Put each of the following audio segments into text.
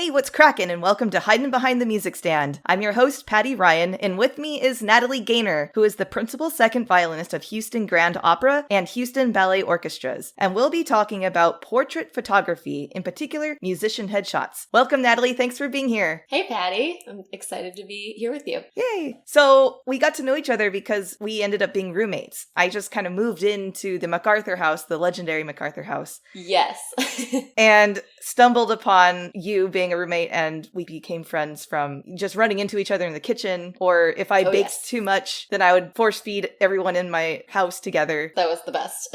Hey, what's crackin', and welcome to Hiding Behind the Music Stand. I'm your host, Patty Ryan, and with me is Natalie Gaynor, who is the principal second violinist of Houston Grand Opera and Houston Ballet Orchestras, and we'll be talking about portrait photography, in particular, musician headshots. Welcome, Natalie. Thanks for being here. Hey, Patty. I'm excited to be here with you. Yay! So, we got to know each other because we ended up being roommates. I just kind of moved into the MacArthur house, the legendary MacArthur house. Yes. And stumbled upon you being a roommate, and we became friends from just running into each other in the kitchen, or if I baked too much, then I would force feed everyone in my house together. That was the best.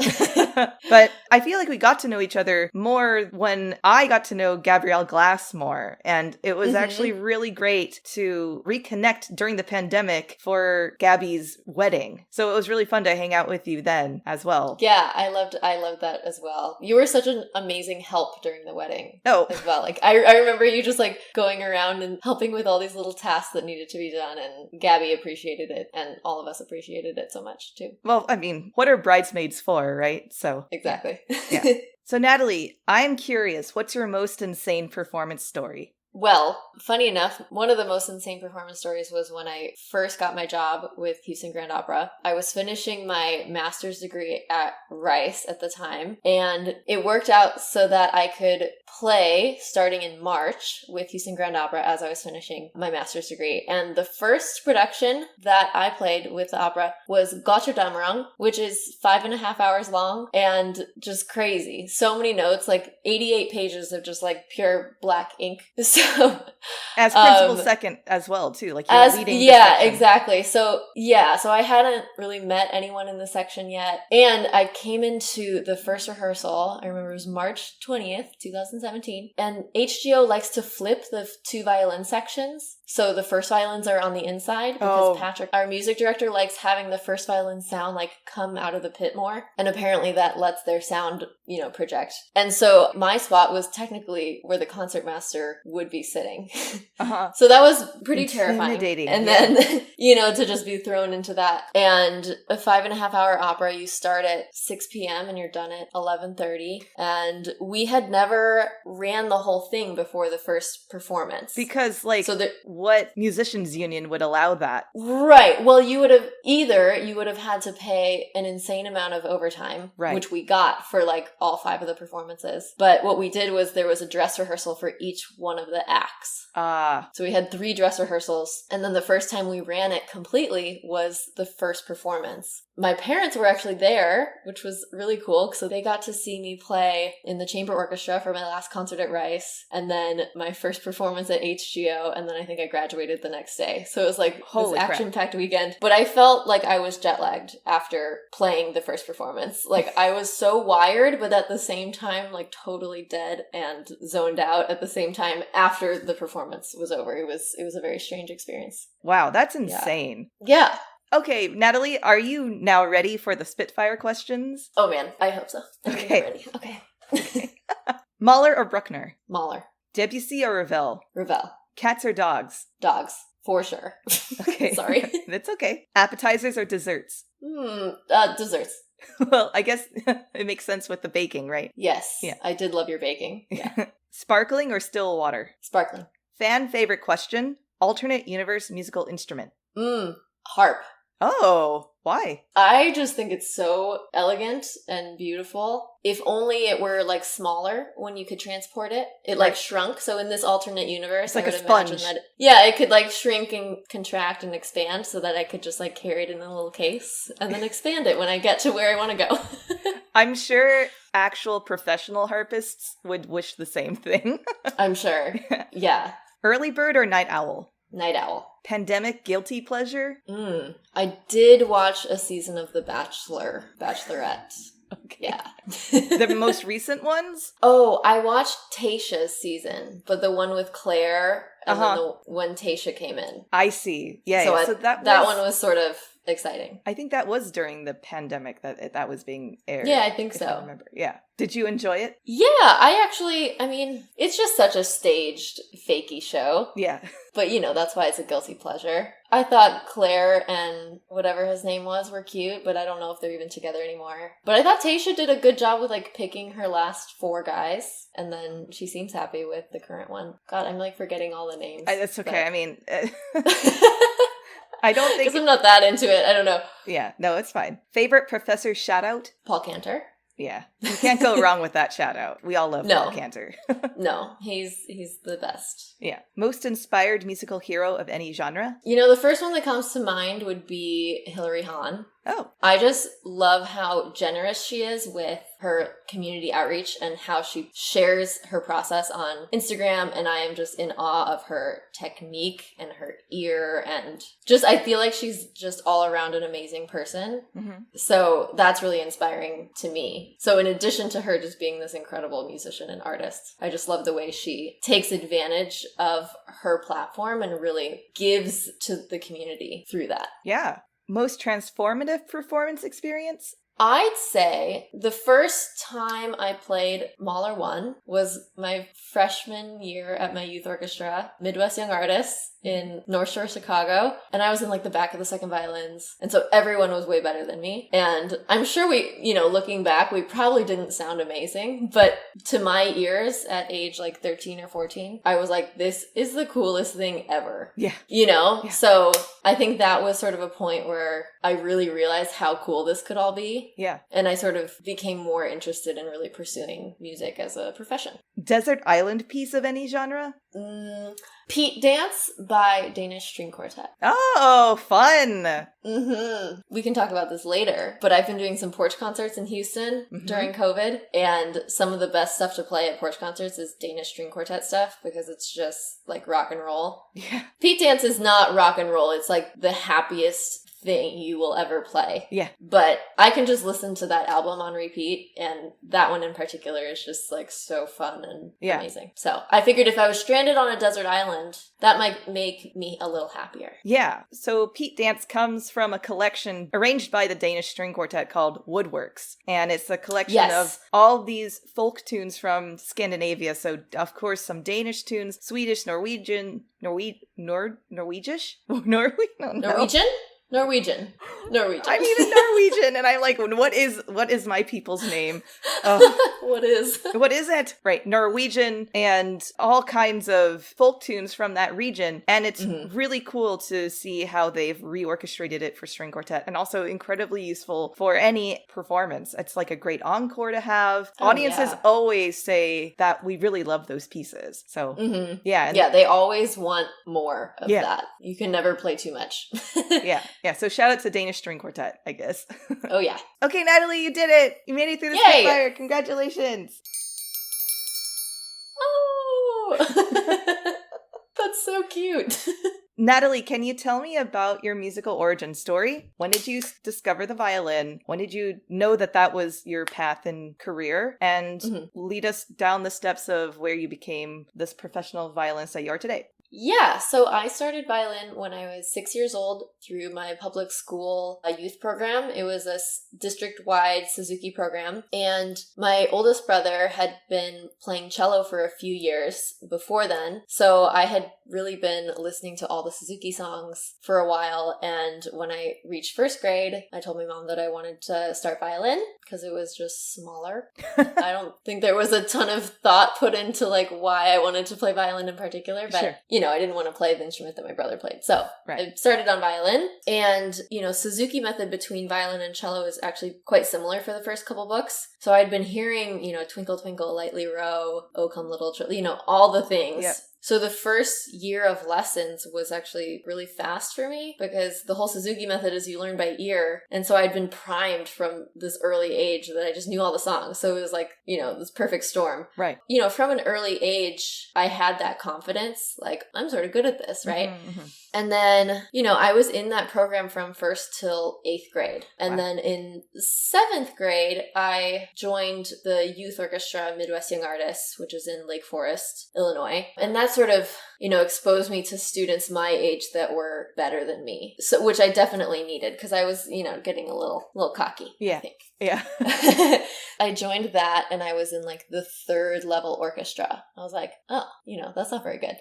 But I feel like we got to know each other more when I got to know Gabrielle Glass more, and it was actually really great to reconnect during the pandemic for Gabby's wedding. So it was really fun to hang out with you then as well. Yeah, I loved that as well. You were such an amazing help during the wedding. Oh. As well. Like I remember you just like going around and helping with all these little tasks that needed to be done, and Gabby appreciated it, and all of us appreciated it so much too. Well, I mean, what are bridesmaids for, right? So exactly. Yeah. So Natalie, I'm curious, what's your most insane performance story? Well, funny enough, one of the most insane performance stories was when I first got my job with Houston Grand Opera. I was finishing my master's degree at Rice at the time, and it worked out so that I could play starting in March with Houston Grand Opera as I was finishing my master's degree. And the first production that I played with the opera was Götterdämmerung, which is 5.5 hours long and just crazy. So many notes, like 88 pages of just like pure black ink. So, as principal second as well, too, like you're leading the section. Exactly. So I hadn't really met anyone in the section yet, and I came into the first rehearsal. I remember it was March 20th, 2017, and HGO likes to flip the two violin sections. So the first violins are on the inside because Patrick, our music director, likes having the first violin sound like come out of the pit more, and apparently that lets their sound, project. And so my spot was technically where the concertmaster would be sitting. So that was pretty terrifying. And then, to just be thrown into that. And a 5.5 hour opera, you start at 6 p.m. and you're done at 11:30. And we had never ran the whole thing before the first performance. Because what musicians union would allow that? Right. Well, you would have had to pay an insane amount of overtime, which we got for like all 5 of the performances. But what we did was there was a dress rehearsal for each one of the acts. So we had 3 dress rehearsals, and then the first time we ran it completely was the first performance. My parents were actually there, which was really cool, so they got to see me play in the chamber orchestra for my last concert at Rice, and then my first performance at HGO, and then I think I graduated the next day. So it was like this action-packed weekend. But I felt like I was jet-lagged after playing the first performance. Like, I was so wired, but at the same time, like, totally dead and zoned out at the same time after the performance was over. It was a very strange experience. Wow, that's insane. Yeah. Okay, Natalie, are you now ready for the Spitfire questions? Oh man, I hope so. Okay. Ready. Okay. Mahler or Bruckner? Mahler. Debussy or Ravel? Ravel. Cats or dogs? Dogs, for sure. Okay. Sorry. That's okay. Appetizers or desserts? Desserts. Well, I guess it makes sense with the baking, right? Yes. Yeah. I did love your baking. Yeah. Sparkling or still water? Sparkling. Fan favorite question? Alternate universe musical instrument? Harp. Oh, why? I just think it's so elegant and beautiful. If only it were like smaller when you could transport it. It like shrunk. So in this alternate universe, it's like I would a sponge. imagine that it could like shrink and contract and expand so that I could just like carry it in a little case and then expand it when I get to where I want to go. I'm sure actual professional harpists would wish the same thing. I'm sure. Yeah. Early bird or night owl? Night owl. Pandemic guilty pleasure? I did watch a season of The Bachelorette. Okay. Yeah. The most recent ones? Oh, I watched Tayshia's season, but the one with Claire and then when Tayshia came in. I see. Yeah. So that one was sort of exciting. I think that was during the pandemic that was being aired. Yeah, I think so. I remember. Yeah. Did you enjoy it? Yeah, I mean, it's just such a staged, fakey show. Yeah. But, that's why it's a guilty pleasure. I thought Claire and whatever his name was were cute, but I don't know if they're even together anymore. But I thought Tayshia did a good job with, picking her last 4 guys, and then she seems happy with the current one. God, I'm, forgetting all the names. That's okay. But... I mean... I don't think... Because I'm not that into it. I don't know. Yeah, no, it's fine. Favorite professor shout-out? Paul Cantor. Yeah, you can't go wrong with that shout-out. We all love Paul Cantor. No, he's the best. Yeah. Most inspired musical hero of any genre? The first one that comes to mind would be Hilary Hahn. Oh. I just love how generous she is with her community outreach and how she shares her process on Instagram, and I am just in awe of her technique and her ear, and just I feel like she's just all around an amazing person. Mm-hmm. So that's really inspiring to me. So in addition to her just being this incredible musician and artist, I just love the way she takes advantage of her platform and really gives to the community through that. Yeah. Most transformative performance experience? I'd say the first time I played Mahler 1 was my freshman year at my youth orchestra, Midwest Young Artists in North Shore, Chicago. And I was in the back of the second violins. And so everyone was way better than me. And I'm sure we, looking back, we probably didn't sound amazing. But to my ears at age 13 or 14, I was like, this is the coolest thing ever. Yeah. Yeah. So I think that was sort of a point where I really realized how cool this could all be. Yeah. And I sort of became more interested in really pursuing music as a profession. Desert island piece of any genre? Pete Dance by Danish String Quartet. Oh, fun! Mm-hmm. We can talk about this later, but I've been doing some porch concerts in Houston during COVID, and some of the best stuff to play at porch concerts is Danish String Quartet stuff, because it's just rock and roll. Yeah. Pete Dance is not rock and roll. It's the happiest thing you will ever play. Yeah. But I can just listen to that album on repeat, and that one in particular is just so fun and amazing. So I figured if I was stranded on a desert island, that might make me a little happier. Yeah. So Pete Dance comes from a collection arranged by the Danish String Quartet called Woodworks. And it's a collection of all these folk tunes from Scandinavia. So of course some Danish tunes, Swedish, Norwegian, Norwegish? Norwegian? Norwegian. I'm even Norwegian, and I'm like, what is my people's name? What is it? Right, Norwegian, and all kinds of folk tunes from that region, and it's really cool to see how they've reorchestrated it for string quartet, and also incredibly useful for any performance. It's a great encore to have. Audiences always say that we really love those pieces. So, yeah, they always want more of that. You can never play too much. Yeah, so shout out to Danish String Quartet, I guess. Oh, yeah. Okay, Natalie, you did it! You made it through the Spitfire! Congratulations! Oh! That's so cute. Natalie, can you tell me about your musical origin story? When did you discover the violin? When did you know that was your path and career? And lead us down the steps of where you became this professional violinist that you are today. Yeah, so I started violin when I was 6 years old through my public school youth program. It was a district-wide Suzuki program, and my oldest brother had been playing cello for a few years before then, so I had really been listening to all the Suzuki songs for a while, and when I reached first grade, I told my mom that I wanted to start violin because it was just smaller. I don't think there was a ton of thought put into why I wanted to play violin in particular, but I didn't want to play the instrument that my brother played. So I started on violin, and, Suzuki method between violin and cello is actually quite similar for the first couple books. So I'd been hearing, Twinkle, Twinkle, Lightly Row, Oh Come Little Children, all the things. Yep. So the first year of lessons was actually really fast for me because the whole Suzuki method is you learn by ear. And so I'd been primed from this early age that I just knew all the songs. So it was this perfect storm. Right. From an early age, I had that confidence, I'm sort of good at this, right? Mm-hmm. And then, I was in that program from first till 8th grade. And then in 7th grade, I joined the youth orchestra Midwest Young Artists, which is in Lake Forest, Illinois. And that's sort of, exposed me to students my age that were better than me. So, which I definitely needed because I was, getting a little cocky, I think. Yeah. I joined that and I was in like the 3rd level orchestra. I was like, oh, that's not very good.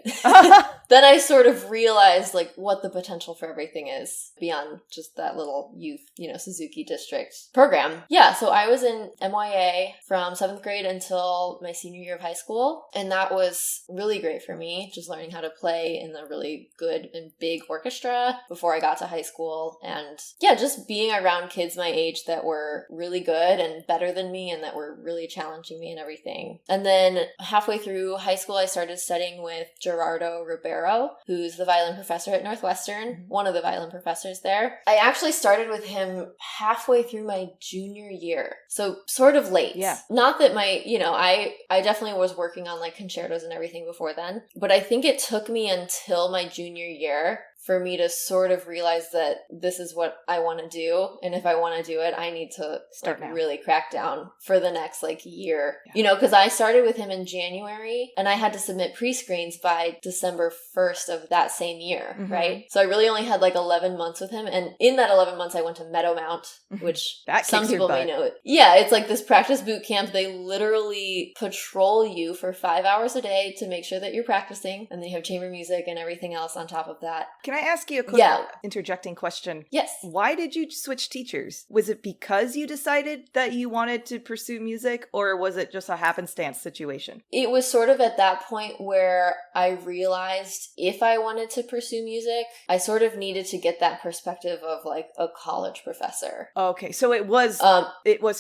Then I sort of realized like what the potential for everything is beyond just that little youth, Suzuki district program. Yeah. So I was in MYA from 7th grade until my senior year of high school. And that was really great for me, just learning how to play in a really good and big orchestra before I got to high school. And yeah, just being around kids my age that were really good and better than me and that were really challenging me and everything. And then halfway through high school, I started studying with Gerardo Ribeiro, who's the violin professor at Northwestern, one of the violin professors there. I actually started with him halfway through my junior year. So sort of late. Yeah. Not that I definitely was working on like concertos and everything before then, but I think it took me until my junior year for me to sort of realize that this is what I want to do. And if I want to do it, I need to start really crack down for the next year, because I started with him in January and I had to submit pre-screens by December 1st of that same year. Mm-hmm. Right. So I really only had 11 months with him. And in that 11 months, I went to Meadowmount, which some people may know. Yeah. It's like this practice boot camp. They literally patrol you for 5 hours a day to make sure that you're practicing. And then you have chamber music and everything else on top of that. Can I ask you a quick interjecting question? Yes. Why did you switch teachers? Was it because you decided that you wanted to pursue music, or was it just a happenstance situation? It was sort of at that point where I realized if I wanted to pursue music, I sort of needed to get that perspective of a college professor. Okay, so it was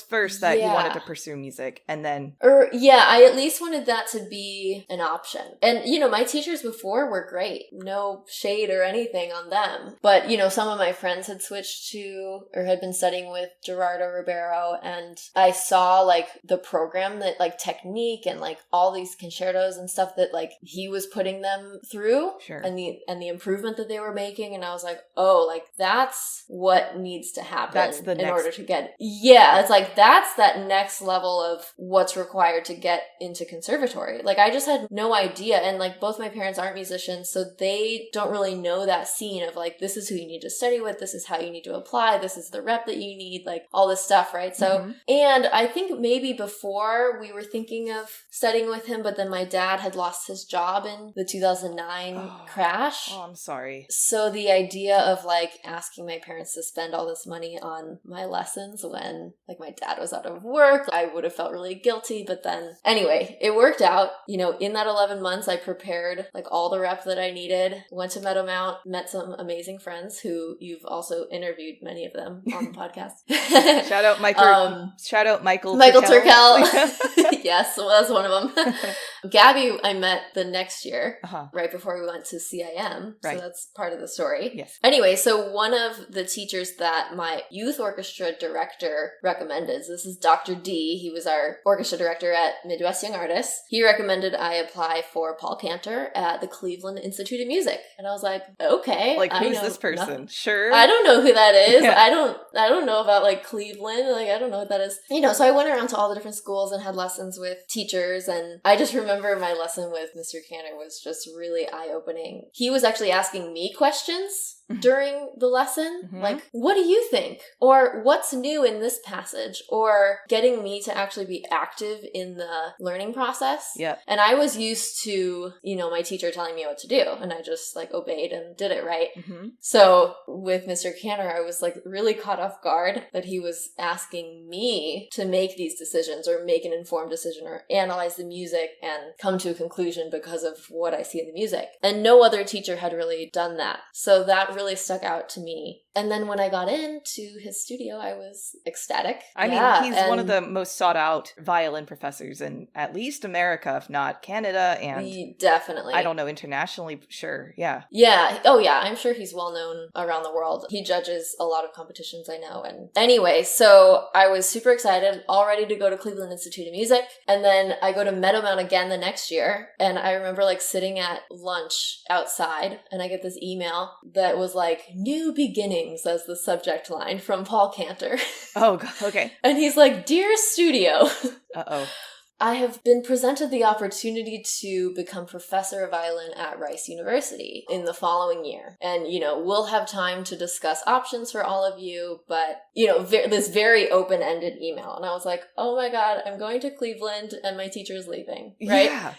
first that you wanted to pursue music, and then... I at least wanted that to be an option. And, my teachers before were great. No shade or anything on them. But, some of my friends had switched to or had been studying with Gerardo Ribeiro, and I saw the program that technique and all these concertos and stuff that he was putting them through. Sure. And the improvement that they were making, and I was like, oh, that's what needs to happen. That's the in order to get it's that's that next level of what's required to get into conservatory. I just had no idea, and both my parents aren't musicians, so they don't really know that scene of this is who you need to study with, this is how you need to apply, this is the rep that you need, all this stuff, right? So, and I think maybe before we were thinking of studying with him, but then my dad had lost his job in the 2009 crash. Oh, I'm sorry. So the idea of asking my parents to spend all this money on my lessons when my dad was out of work, I would have felt really guilty. But then anyway, it worked out. In that 11 months, I prepared all the rep that I needed, went to Meadowmount, met some amazing friends who you've also interviewed, many of them on the podcast. Shout out Michael. Shout out Michael Turkel. Yes, well, that's one of them. Gabby, I met the next year, right before we went to CIM. Right. So that's part of the story. Yes. Anyway, so one of the teachers that my youth orchestra director recommended, this is Dr. D. He was our orchestra director at Midwest Young Artists. He recommended I apply for Paul Cantor at the Cleveland Institute of Music. And I was like, okay. Who's this person? Nothing. Sure. I don't know who that is. Yeah. I don't know about Cleveland. I don't know what that is. So I went around to all the different schools and had lessons with teachers. And I just remember my lesson with Mr. Cantor was just really eye-opening. He was actually asking me questions during the lesson, what do you think? Or what's new in this passage? Or getting me to actually be active in the learning process. Yep. And I was used to, my teacher telling me what to do, and I just obeyed and did it right. Mm-hmm. So with Mr. Cantor, I was really caught off guard that he was asking me to make these decisions or make an informed decision or analyze the music and come to a conclusion because of what I see in the music. And no other teacher had really done that. So that really stuck out to me. And then when I got into his studio, I was ecstatic. I mean, he's one of the most sought out violin professors in at least America, if not Canada, and definitely. I don't know, internationally, sure. Yeah. Yeah. Oh yeah. I'm sure he's well known around the world. He judges a lot of competitions, I know. And anyway, so I was super excited, all ready to go to Cleveland Institute of Music. And then I go to Meadowmount again the next year. And I remember sitting at lunch outside, and I get this email that was new beginnings as the subject line from Paul Cantor. Oh, okay. And he's like, "Dear studio." Uh-oh. I have been presented the opportunity to become professor of violin at Rice University in the following year. And, we'll have time to discuss options for all of you, but, this very open-ended email. And I was like, oh my God, I'm going to Cleveland and my teacher is leaving, right? Yeah.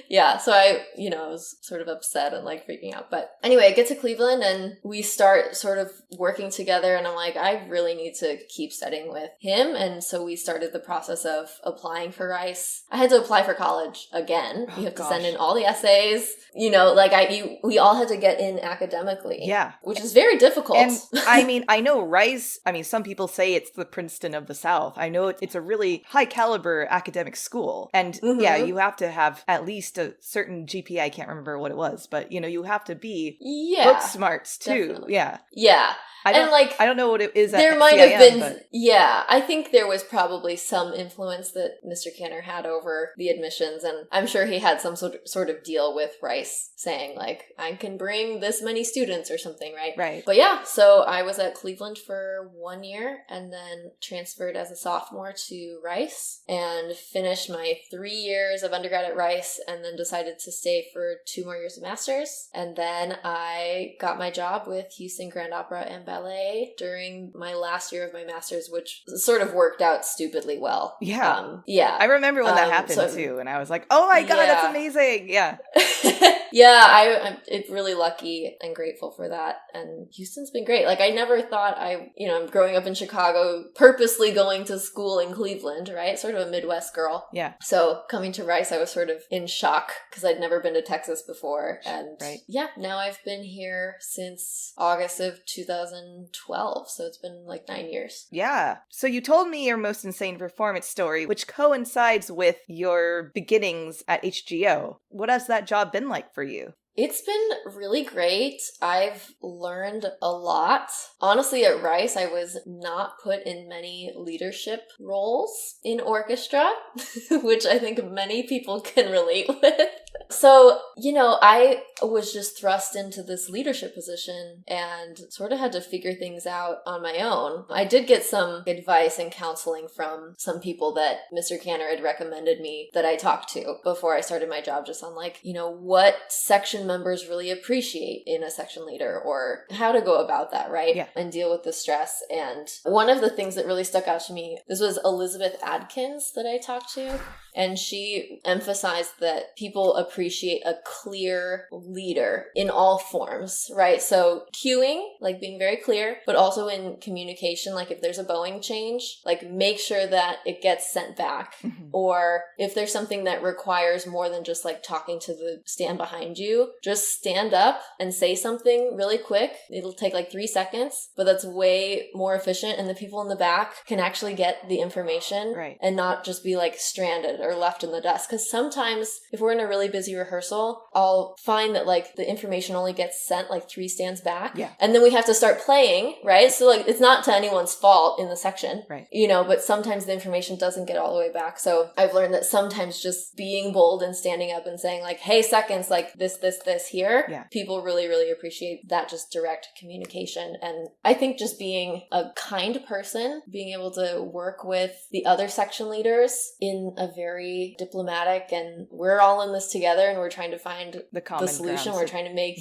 Yeah, so I was sort of upset and like freaking out. But anyway, I get to Cleveland and we start sort of working together and I'm like, I really need to keep studying with him. And so we started the process of applying for Rice. I had to apply for college again. You have to send in all the essays. We all had to get in academically. Yeah. Which is very difficult. And I know Rice, some people say it's the Princeton of the South. I know it's a really high caliber academic school. And yeah, you have to have at least a certain GPA. I can't remember what it was, but you have to be book smarts too. Definitely. Yeah. Yeah. I don't know what it is. There at might CIM, have been, but... I think there was probably some influence that Mr. Gaynor had over the admissions, and I'm sure he had some sort of deal with Rice saying, like, I can bring this many students or something, right? Right. But yeah, so I was at Cleveland for 1 year and then transferred as a sophomore to Rice and finished my 3 years of undergrad at Rice and then decided to stay for 2 more years of master's. And then I got my job with Houston Grand Opera and Ballet during my last year of my master's, which sort of worked out stupidly well. Yeah. Yeah. I remember when that happened too, and I was like, oh my God, that's amazing. Yeah. I'm really lucky and grateful for that. And Houston's been great. Like, I never thought I'm growing up in Chicago, purposely going to school in Cleveland, right? Sort of a Midwest girl. Yeah. So coming to Rice, I was sort of in shock because I'd never been to Texas before. And now I've been here since August of 2012. So it's been like 9 years. Yeah. So you told me your most insane performance story, which coincides with your beginnings at HGO. What has that job been like for you? It's been really great. I've learned a lot. Honestly, at Rice, I was not put in many leadership roles in orchestra, which I think many people can relate with. So, I was just thrust into this leadership position and sort of had to figure things out on my own. I did get some advice and counseling from some people that Mr. Gaynor had recommended me that I talked to before I started my job, just on what section members really appreciate in a section leader or how to go about that, right? Yeah. And deal with the stress. And one of the things that really stuck out to me, this was Elizabeth Adkins that I talked to. And she emphasized that people appreciate a clear leader in all forms, right? So cueing, like being very clear, but also in communication, like if there's a bowing change, like make sure that it gets sent back. Mm-hmm. Or if there's something that requires more than just like talking to the stand behind you, just stand up and say something really quick. It'll take like 3 seconds, but that's way more efficient. And the people in the back can actually get the information, right, and not just be like stranded or left in the dust. Because sometimes if we're in a really busy rehearsal, I'll find that like the information only gets sent like 3 stands back. Yeah. And then we have to start playing, right? So like it's not to anyone's fault in the section, right, but sometimes the information doesn't get all the way back. So I've learned that sometimes just being bold and standing up and saying like, hey, seconds, like this here, yeah, people really, really appreciate that, just direct communication. And I think just being a kind person, being able to work with the other section leaders in a very diplomatic, and we're all in this together and we're trying to find the solution. We're trying to make,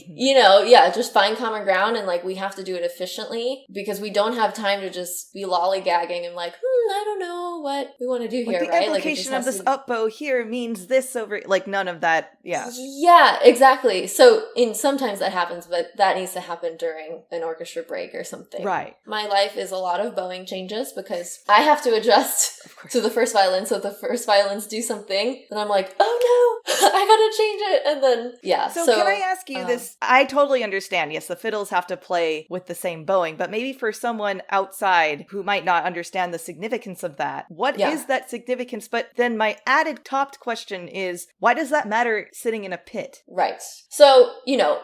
just find common ground, and like we have to do it efficiently because we don't have time to just be lollygagging and like, I don't know what we want to do here, the right? The implication of this up bow here means this over, like none of that, yeah. Yeah, exactly. So sometimes that happens, but that needs to happen during an orchestra break or something. Right. My life is a lot of bowing changes because I have to adjust to the first violin. So if the first violins do something, then I'm like, oh no, I gotta change it. And then, yeah. So can I ask you this? I totally understand. Yes, the fiddles have to play with the same bowing, but maybe for someone outside who might not understand the significance of that, what is that significance? But then my added topped question is, why does that matter sitting in a pit? Right. So,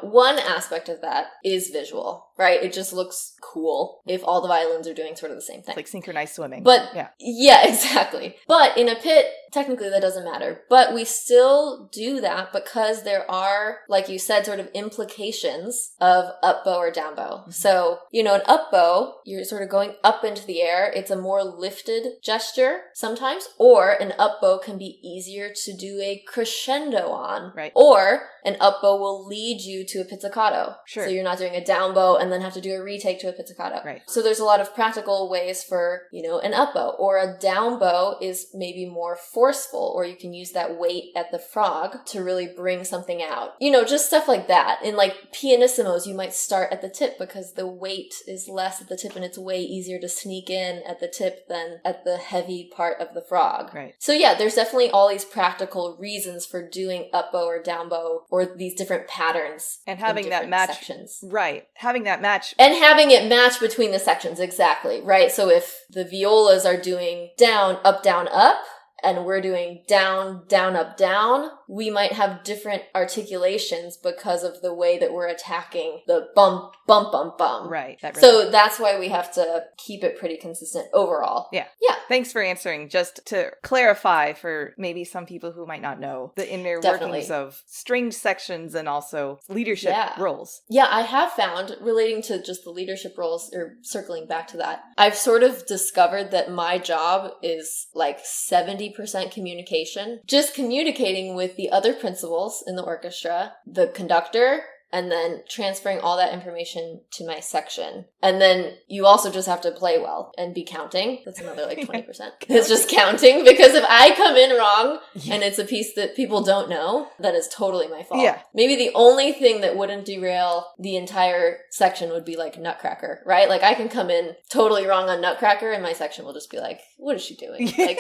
one aspect of that is visual, right? It just looks cool if all the violins are doing sort of the same thing. It's like synchronized swimming. But yeah, exactly. But in a pit, technically that doesn't matter. But we still do that because there are, like you said, sort of implications of up bow or down bow. Mm-hmm. So, an up bow, you're sort of going up into the air. It's a more lifted gesture sometimes, or an up bow can be easier to do a crescendo on. Right. Or an up bow will lead you to a pizzicato. Sure. So you're not doing a down bow and then have to do a retake to a pizzicato. Right. So there's a lot of practical ways for, an up bow. Or a down bow is maybe more forceful, or you can use that weight at the frog to really bring something out. Just stuff like that. In like pianissimos, you might start at the tip because the weight is less at the tip and it's way easier to sneak in at the tip than at the heavy part of the frog. Right. So yeah, there's definitely all these practical reasons for doing up bow or down bow or these different patterns. And having that match. Sections. Right. Having that match. And having it match between the sections, exactly. Right. So if the violas are doing down, up, and we're doing down, down, up, down, we might have different articulations because of the way that we're attacking the bump, bump, bump, bump. Right. So that's why we have to keep it pretty consistent overall. Yeah. Yeah. Thanks for answering. Just to clarify for maybe some people who might not know the inner workings of stringed sections and also leadership roles. Yeah, I have found, relating to just the leadership roles, or circling back to that, I've sort of discovered that my job is like 70% communication. Just communicating with the other principals in the orchestra, the conductor, and then transferring all that information to my section. And then you also just have to play well and be counting. That's another like 20%. It's just counting, because if I come in wrong and it's a piece that people don't know, that is totally my fault. Yeah. Maybe the only thing that wouldn't derail the entire section would be like Nutcracker, right? Like I can come in totally wrong on Nutcracker and my section will just be like, what is she doing? Like,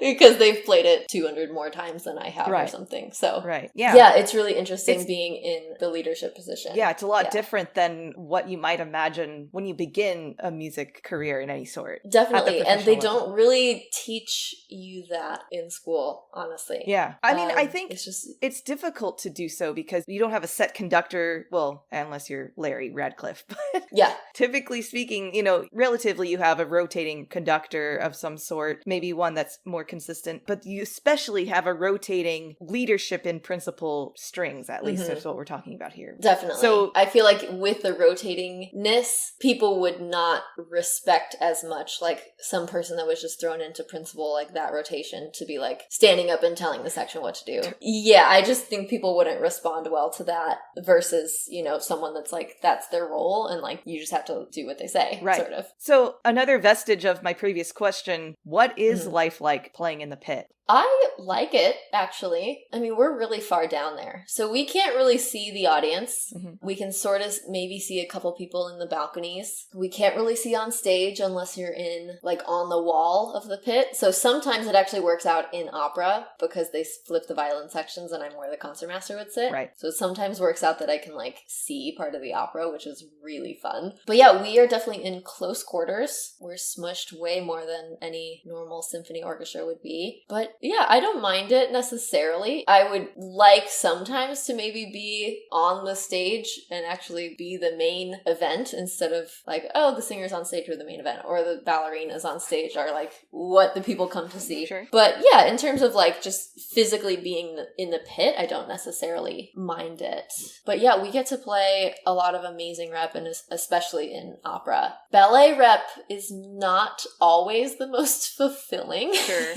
because they've played it 200 more times than I have or something. So yeah, it's really interesting being in the leadership position. Yeah, it's a lot different than what you might imagine when you begin a music career in any sort. Definitely. And they don't really teach you that in school, honestly. Yeah. I mean, I think it's difficult to do so because you don't have a set conductor, well, unless you're Larry Radcliffe. But yeah. Typically speaking, relatively you have a rotating conductor of some sort, maybe one that's more consistent, but you especially have a rotating leadership in principal strings, at least that's what we're talking about here. Definitely. So I feel like with the rotatingness, people would not respect as much like some person that was just thrown into principal, like that rotation, to be like standing up and telling the section what to do. Yeah, I just think people wouldn't respond well to that versus, someone that's like, that's their role and like you just have to do what they say, sort of. So another vestige of my previous question, what is life like playing in the pit? I like it, actually. I mean, we're really far down there, so we can't really see the audience. We can sort of maybe see a couple people in the balconies. We can't really see on stage unless you're in, like, on the wall of the pit. So sometimes it actually works out in opera because they flip the violin sections and I'm where the concertmaster would sit. Right. So it sometimes works out that I can, like, see part of the opera, which is really fun. But yeah, we are definitely in close quarters. We're smushed way more than any normal symphony orchestra would be. But yeah, I don't mind it necessarily. I would like sometimes to maybe be on the stage and actually be the main event instead of like, oh, the singers on stage are the main event, or the ballerinas on stage are like what the people come to see. Sure. But yeah, in terms of like just physically being in the pit, I don't necessarily mind it. But yeah, we get to play a lot of amazing rep, and especially in opera. Ballet rep is not always the most fulfilling. Sure.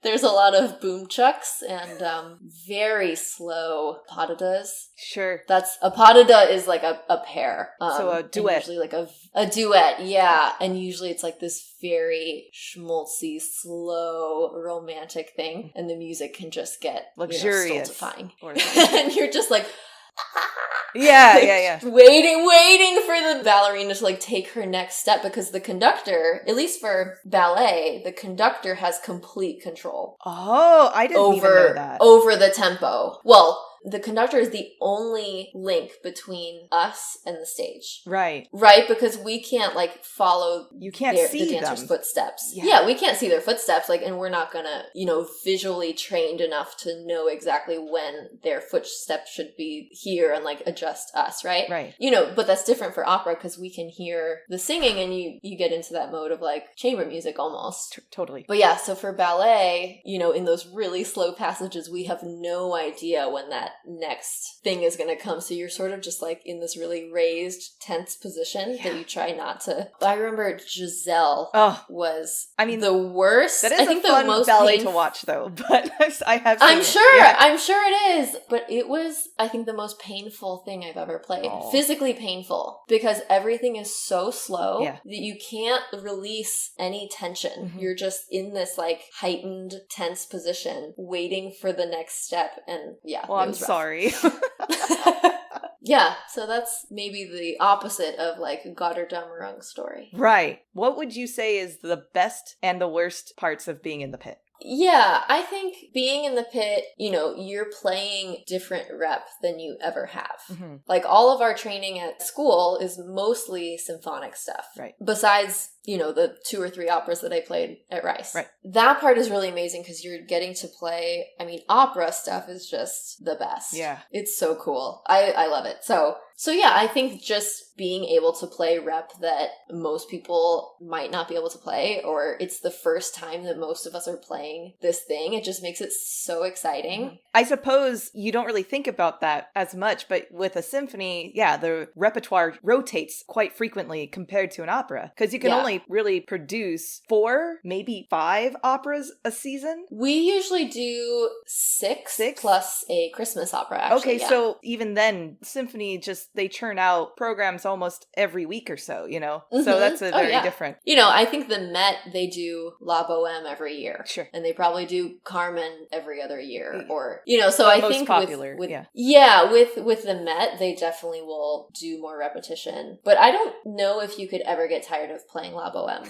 There's a lot of boom chucks and very slow patadas. Sure. A patada is like a pair. So a duet. Usually like a duet, yeah. And usually it's like this very schmaltzy, slow, romantic thing. And the music can just get luxurious. Stultifying. And you're just like... Yeah. Waiting for the ballerina to like take her next step, because the conductor, at least for ballet, the conductor has complete control. Oh, I didn't even know that. Over the tempo. Well, the conductor is the only link between us and the stage. Right. Right? Because we can't like follow you can't see the dancer's them. footsteps. Yeah, we can't see their footsteps, like, and we're not gonna, visually trained enough to know exactly when their footsteps should be here and like adjust us, right? Right. But that's different for opera because we can hear the singing and you get into that mode of like chamber music almost. Totally. But yeah, so for ballet, in those really slow passages, we have no idea when that next thing is going to come. So you're sort of just like in this really raised, tense position that you try not to. I remember Giselle was the worst. That is I think a fun the most ballet to watch though, but I have seen I'm it. sure. Yeah. I'm sure it is. But it was, I think, the most painful thing I've ever played. Physically painful. Because everything is so slow that you can't release any tension. Mm-hmm. You're just in this like heightened, tense position, waiting for the next step. And well, I'm sorry. Yeah, so that's maybe the opposite of like Gotterdammerung's story. Right. What would you say is the best and the worst parts of being in the pit? Yeah, I think being in the pit, you're playing different rep than you ever have. Mm-hmm. Like all of our training at school is mostly symphonic stuff. Right. Besides, the 2 or 3 operas that I played at Rice. Right. That part is really amazing because you're getting to play, opera stuff is just the best. Yeah. It's so cool. I love it. So yeah, I think just being able to play rep that most people might not be able to play, or it's the first time that most of us are playing this thing, it just makes it so exciting. Mm-hmm. I suppose you don't really think about that as much, but with a symphony, the repertoire rotates quite frequently compared to an opera, because you can only really produce 4, maybe 5 operas a season. We usually do 6 plus a Christmas opera, actually. Okay, so even then, symphony they churn out programs almost every week or so, Mm-hmm. So that's a very different. I think the Met, they do La Boheme every year. Sure. And they probably do Carmen every other year, or, so I think popular, with the Met, they definitely will do more repetition. But I don't know if you could ever get tired of playing La Boheme.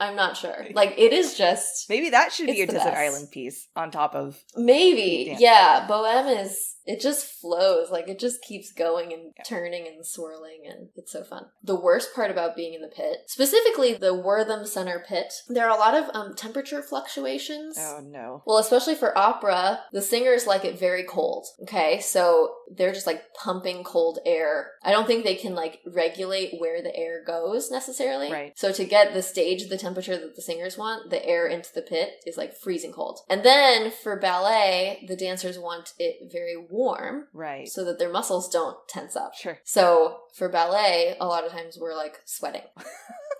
I'm not sure. Like, it is just... Maybe that should be your Desert Island piece on top of... Maybe. Yeah. Boheme is... It just flows. Like, it just keeps going and turning and swirling, and it's so fun. The worst part about being in the pit, specifically the Wortham Center pit, there are a lot of temperature fluctuations. Oh, no. Well, especially for opera, the singers like it very cold, okay? So they're just, like, pumping cold air. I don't think they can, like, regulate where the air goes, necessarily. Right. So to get the stage, the temperature that the singers want, the air into the pit is, like, freezing cold. And then for ballet, the dancers want it very warm, right, so that their muscles don't tense up. Sure. So for ballet, a lot of times we're like sweating.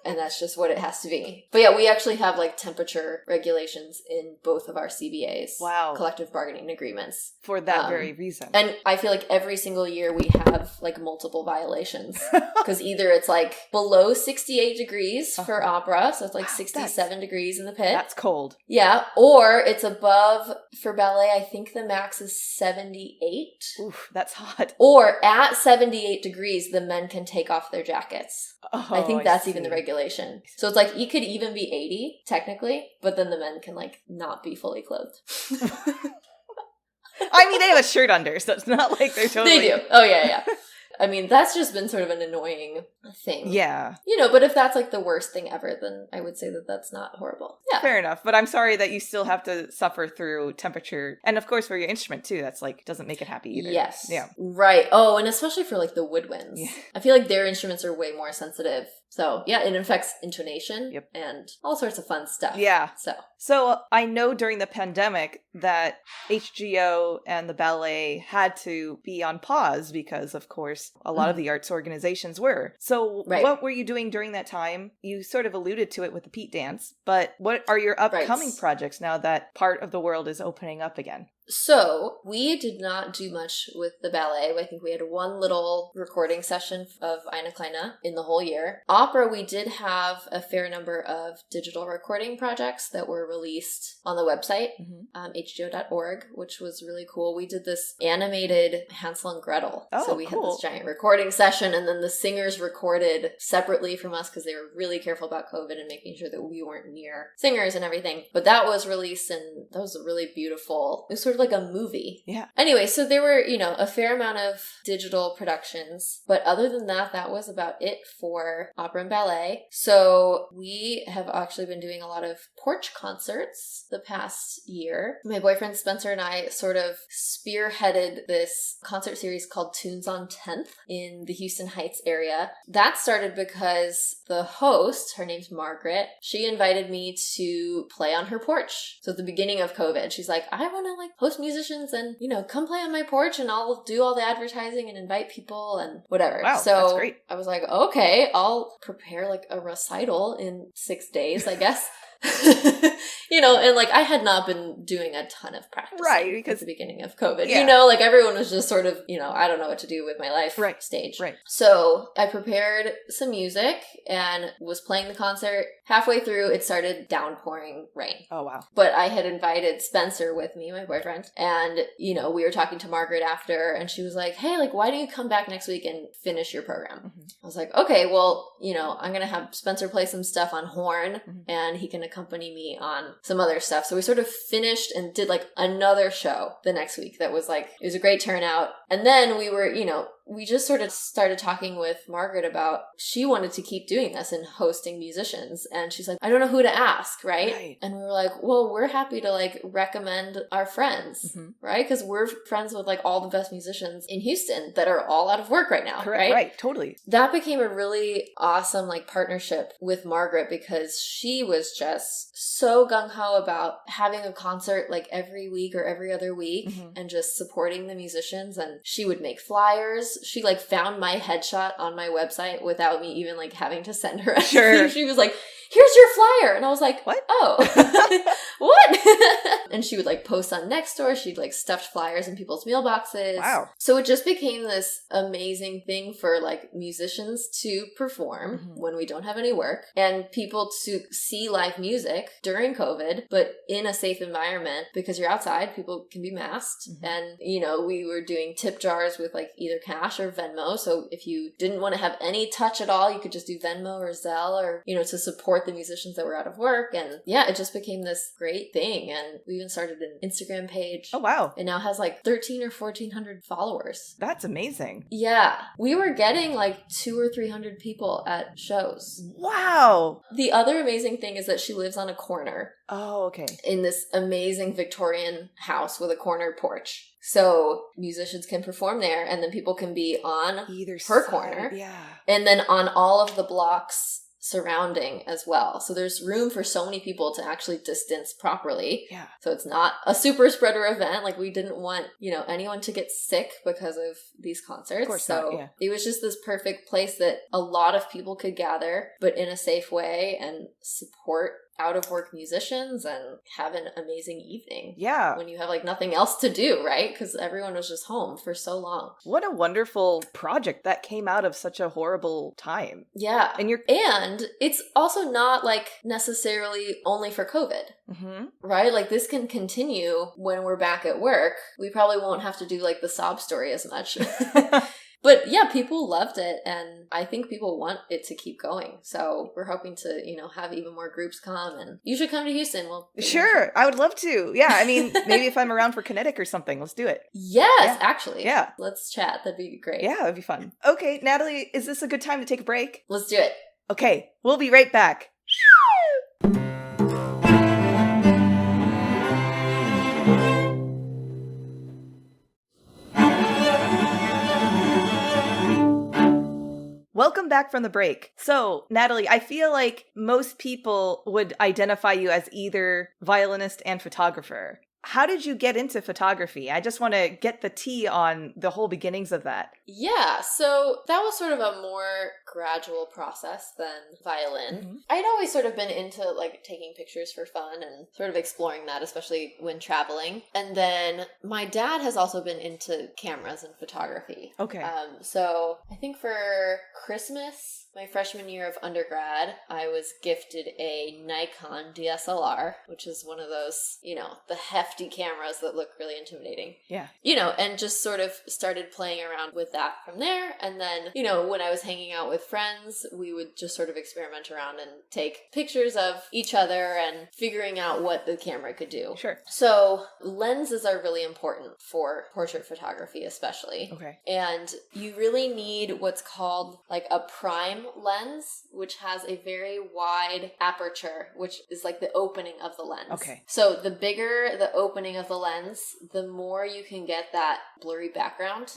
And that's just what it has to be. But yeah, we actually have like temperature regulations in both of our CBAs. Wow. Collective bargaining agreements. For that very reason. And I feel like every single year we have like multiple violations. Because either it's like below 68 degrees for opera, so it's like 67 degrees in the pit. That's cold. Yeah. Or it's above, for ballet, I think the max is 78. Oof, that's hot. Or at 78 degrees, the men can take off their jackets. Oh, I think that's even the regulation. So it's like, it could even be 80, technically, but then the men can, like, not be fully clothed. I mean, they have a shirt under, so it's not like they're totally... They do. Oh, yeah. I mean, that's just been sort of an annoying thing. Yeah. But if that's like the worst thing ever, then I would say that that's not horrible. Yeah. Fair enough. But I'm sorry that you still have to suffer through temperature. And of course, for your instrument too, that's like, doesn't make it happy either. Yes. Yeah. Right. Oh, and especially for like the woodwinds. Yeah. I feel like their instruments are way more sensitive. So yeah, it affects intonation and all sorts of fun stuff. Yeah. So I know during the pandemic that HGO and the ballet had to be on pause because, of course, a lot of the arts organizations were. So what were you doing during that time? You sort of alluded to it with the Pete Dance, but what are your upcoming projects now that part of the world is opening up again? So we did not do much with the ballet. I think we had one little recording session of Eine Kleine in the whole year. Opera, we did have a fair number of digital recording projects that were released on the website, hgo.org, which was really cool. We did this animated Hansel and Gretel. Oh, so we had this giant recording session, and then the singers recorded separately from us because they were really careful about COVID and making sure that we weren't near singers and everything. But that was released, and that was a really beautiful, it was sort of of like a movie. Yeah. Anyway, so there were, a fair amount of digital productions, but other than that, that was about it for opera and ballet. So we have actually been doing a lot of porch concerts the past year. My boyfriend Spencer and I sort of spearheaded this concert series called Tunes on 10th in the Houston Heights area. That started because the host, her name's Margaret, she invited me to play on her porch. So at the beginning of COVID, she's like, I want to like host musicians and, come play on my porch and I'll do all the advertising and invite people and whatever. Wow, so that's great. I was like, okay, I'll prepare like a recital in 6 days, I guess. And like I had not been doing a ton of practice because at the beginning of COVID, like everyone was just sort of, I don't know what to do with my life stage. Right. So I prepared some music and was playing the concert. Halfway through, it started downpouring rain. Oh, wow. But I had invited Spencer with me, my boyfriend, and, we were talking to Margaret after, and she was like, hey, like, why don't you come back next week and finish your program? Mm-hmm. I was like, okay, well, I'm going to have Spencer play some stuff on horn, and he can accompany me on some other stuff. So we sort of finished and did like another show the next week that was like, it was a great turnout. And then we were, we just sort of started talking with Margaret about she wanted to keep doing this and hosting musicians. And she's like, I don't know who to ask, right? And we were like, well, we're happy to like recommend our friends, right? Because we're friends with like all the best musicians in Houston that are all out of work right now, Correct. Right, totally. That became a really awesome like partnership with Margaret because she was just so gung-ho about having a concert like every week or every other week and just supporting the musicians. And she would make flyers. She like found my headshot on my website without me even like having to send her anything. Sure. She was like, here's your flyer. And I was like, what? Oh, what? And she would like post on Nextdoor. She'd like stuffed flyers in people's mailboxes. Wow. So it just became this amazing thing for like musicians to perform when we don't have any work and people to see live music during COVID, but in a safe environment because you're outside, people can be masked. And, we were doing tip jars with like either cash or Venmo. So if you didn't want to have any touch at all, you could just do Venmo or Zelle or, to support the musicians that were out of work. And yeah, it just became this great thing. And we even started an Instagram page. Oh, wow. It now has like 13 or 1400 followers. That's amazing. Yeah. We were getting like 200 or 300 people at shows. Wow. The other amazing thing is that she lives on a corner. Oh, okay. In this amazing Victorian house with a corner porch. So musicians can perform there and then people can be on either her side. corner. Yeah. And then on all of the blocks surrounding as well. So there's room for so many people to actually distance properly. Yeah. So it's not a super spreader event. Like we didn't want, anyone to get sick because of these concerts. Of course so not, yeah. It was just this perfect place that a lot of people could gather, but in a safe way and support out-of-work musicians and have an amazing evening. Yeah. When you have like nothing else to do, right? Because everyone was just home for so long. What a wonderful project that came out of such a horrible time. Yeah. And it's also not like necessarily only for COVID, right? Like this can continue when we're back at work. We probably won't have to do like the sob story as much. But yeah, people loved it, and I think people want it to keep going. So we're hoping to, have even more groups come, and you should come to Houston. Sure, I would love to. Yeah, I mean, maybe if I'm around for Kinetic or something, let's do it. Yes, actually. Yeah. Let's chat. That'd be great. Yeah, that'd be fun. Okay, Natalie, is this a good time to take a break? Let's do it. Okay, we'll be right back. Welcome back from the break. So, Natalie, I feel like most people would identify you as either violinist and photographer. How did you get into photography? I just want to get the tea on the whole beginnings of that. Yeah, so that was sort of a more gradual process than violin. I'd always sort of been into like taking pictures for fun and sort of exploring that, especially when traveling. And then my dad has also been into cameras and photography. Okay. So I think for Christmas, my freshman year of undergrad, I was gifted a Nikon DSLR, which is one of those, the hefty cameras that look really intimidating. Yeah. And just sort of started playing around with that from there. And then, when I was hanging out with friends, we would just sort of experiment around and take pictures of each other and figuring out what the camera could do. Sure. So lenses are really important for portrait photography, especially. Okay. And you really need what's called like a prime lens, which has a very wide aperture, which is like the opening of the lens. Okay. So the bigger the opening of the lens, the more you can get that blurry background,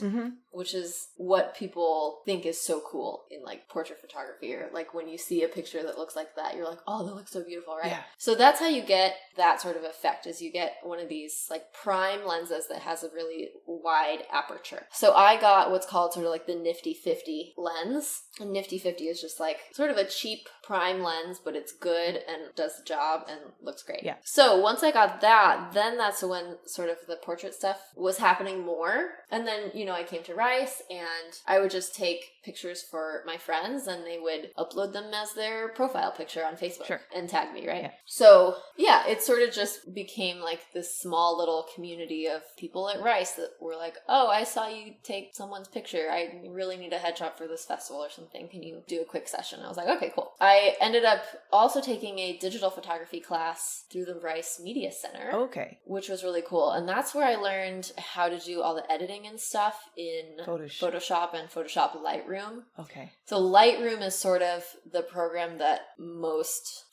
which is what people think is so cool in like portrait photography, or like when you see a picture that looks like that, you're like, oh, that looks so beautiful, right? Yeah. So that's how you get that sort of effect, is you get one of these like prime lenses that has a really wide aperture. So I got what's called sort of like the Nifty 50 lens. And Nifty 50 is just like sort of a cheap prime lens, but it's good and does the job and looks great. Yeah. So once I got that, then that's when sort of the portrait stuff was happening more. And then, I came to Rice and I would just take pictures for my friends and they would upload them as their profile picture on Facebook and tag me, right? Yeah. So yeah, it sort of just became like this small little community of people at Rice that were like, oh, I saw you take someone's picture. I really need a headshot for this festival or something. Can you do a quick session? I was like, okay, cool. I ended up also taking a digital photography class through the Rice Media Center. Okay. Which was really cool. And that's where I learned how to do all the editing and stuff in Photoshop and Photoshop Lightroom. Okay. So Lightroom is sort of the program that most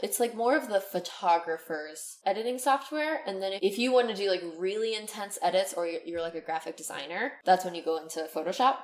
it's like more of the photographer's editing software. And then if you want to do like really intense edits, or you're like a graphic designer, that's when you go into Photoshop.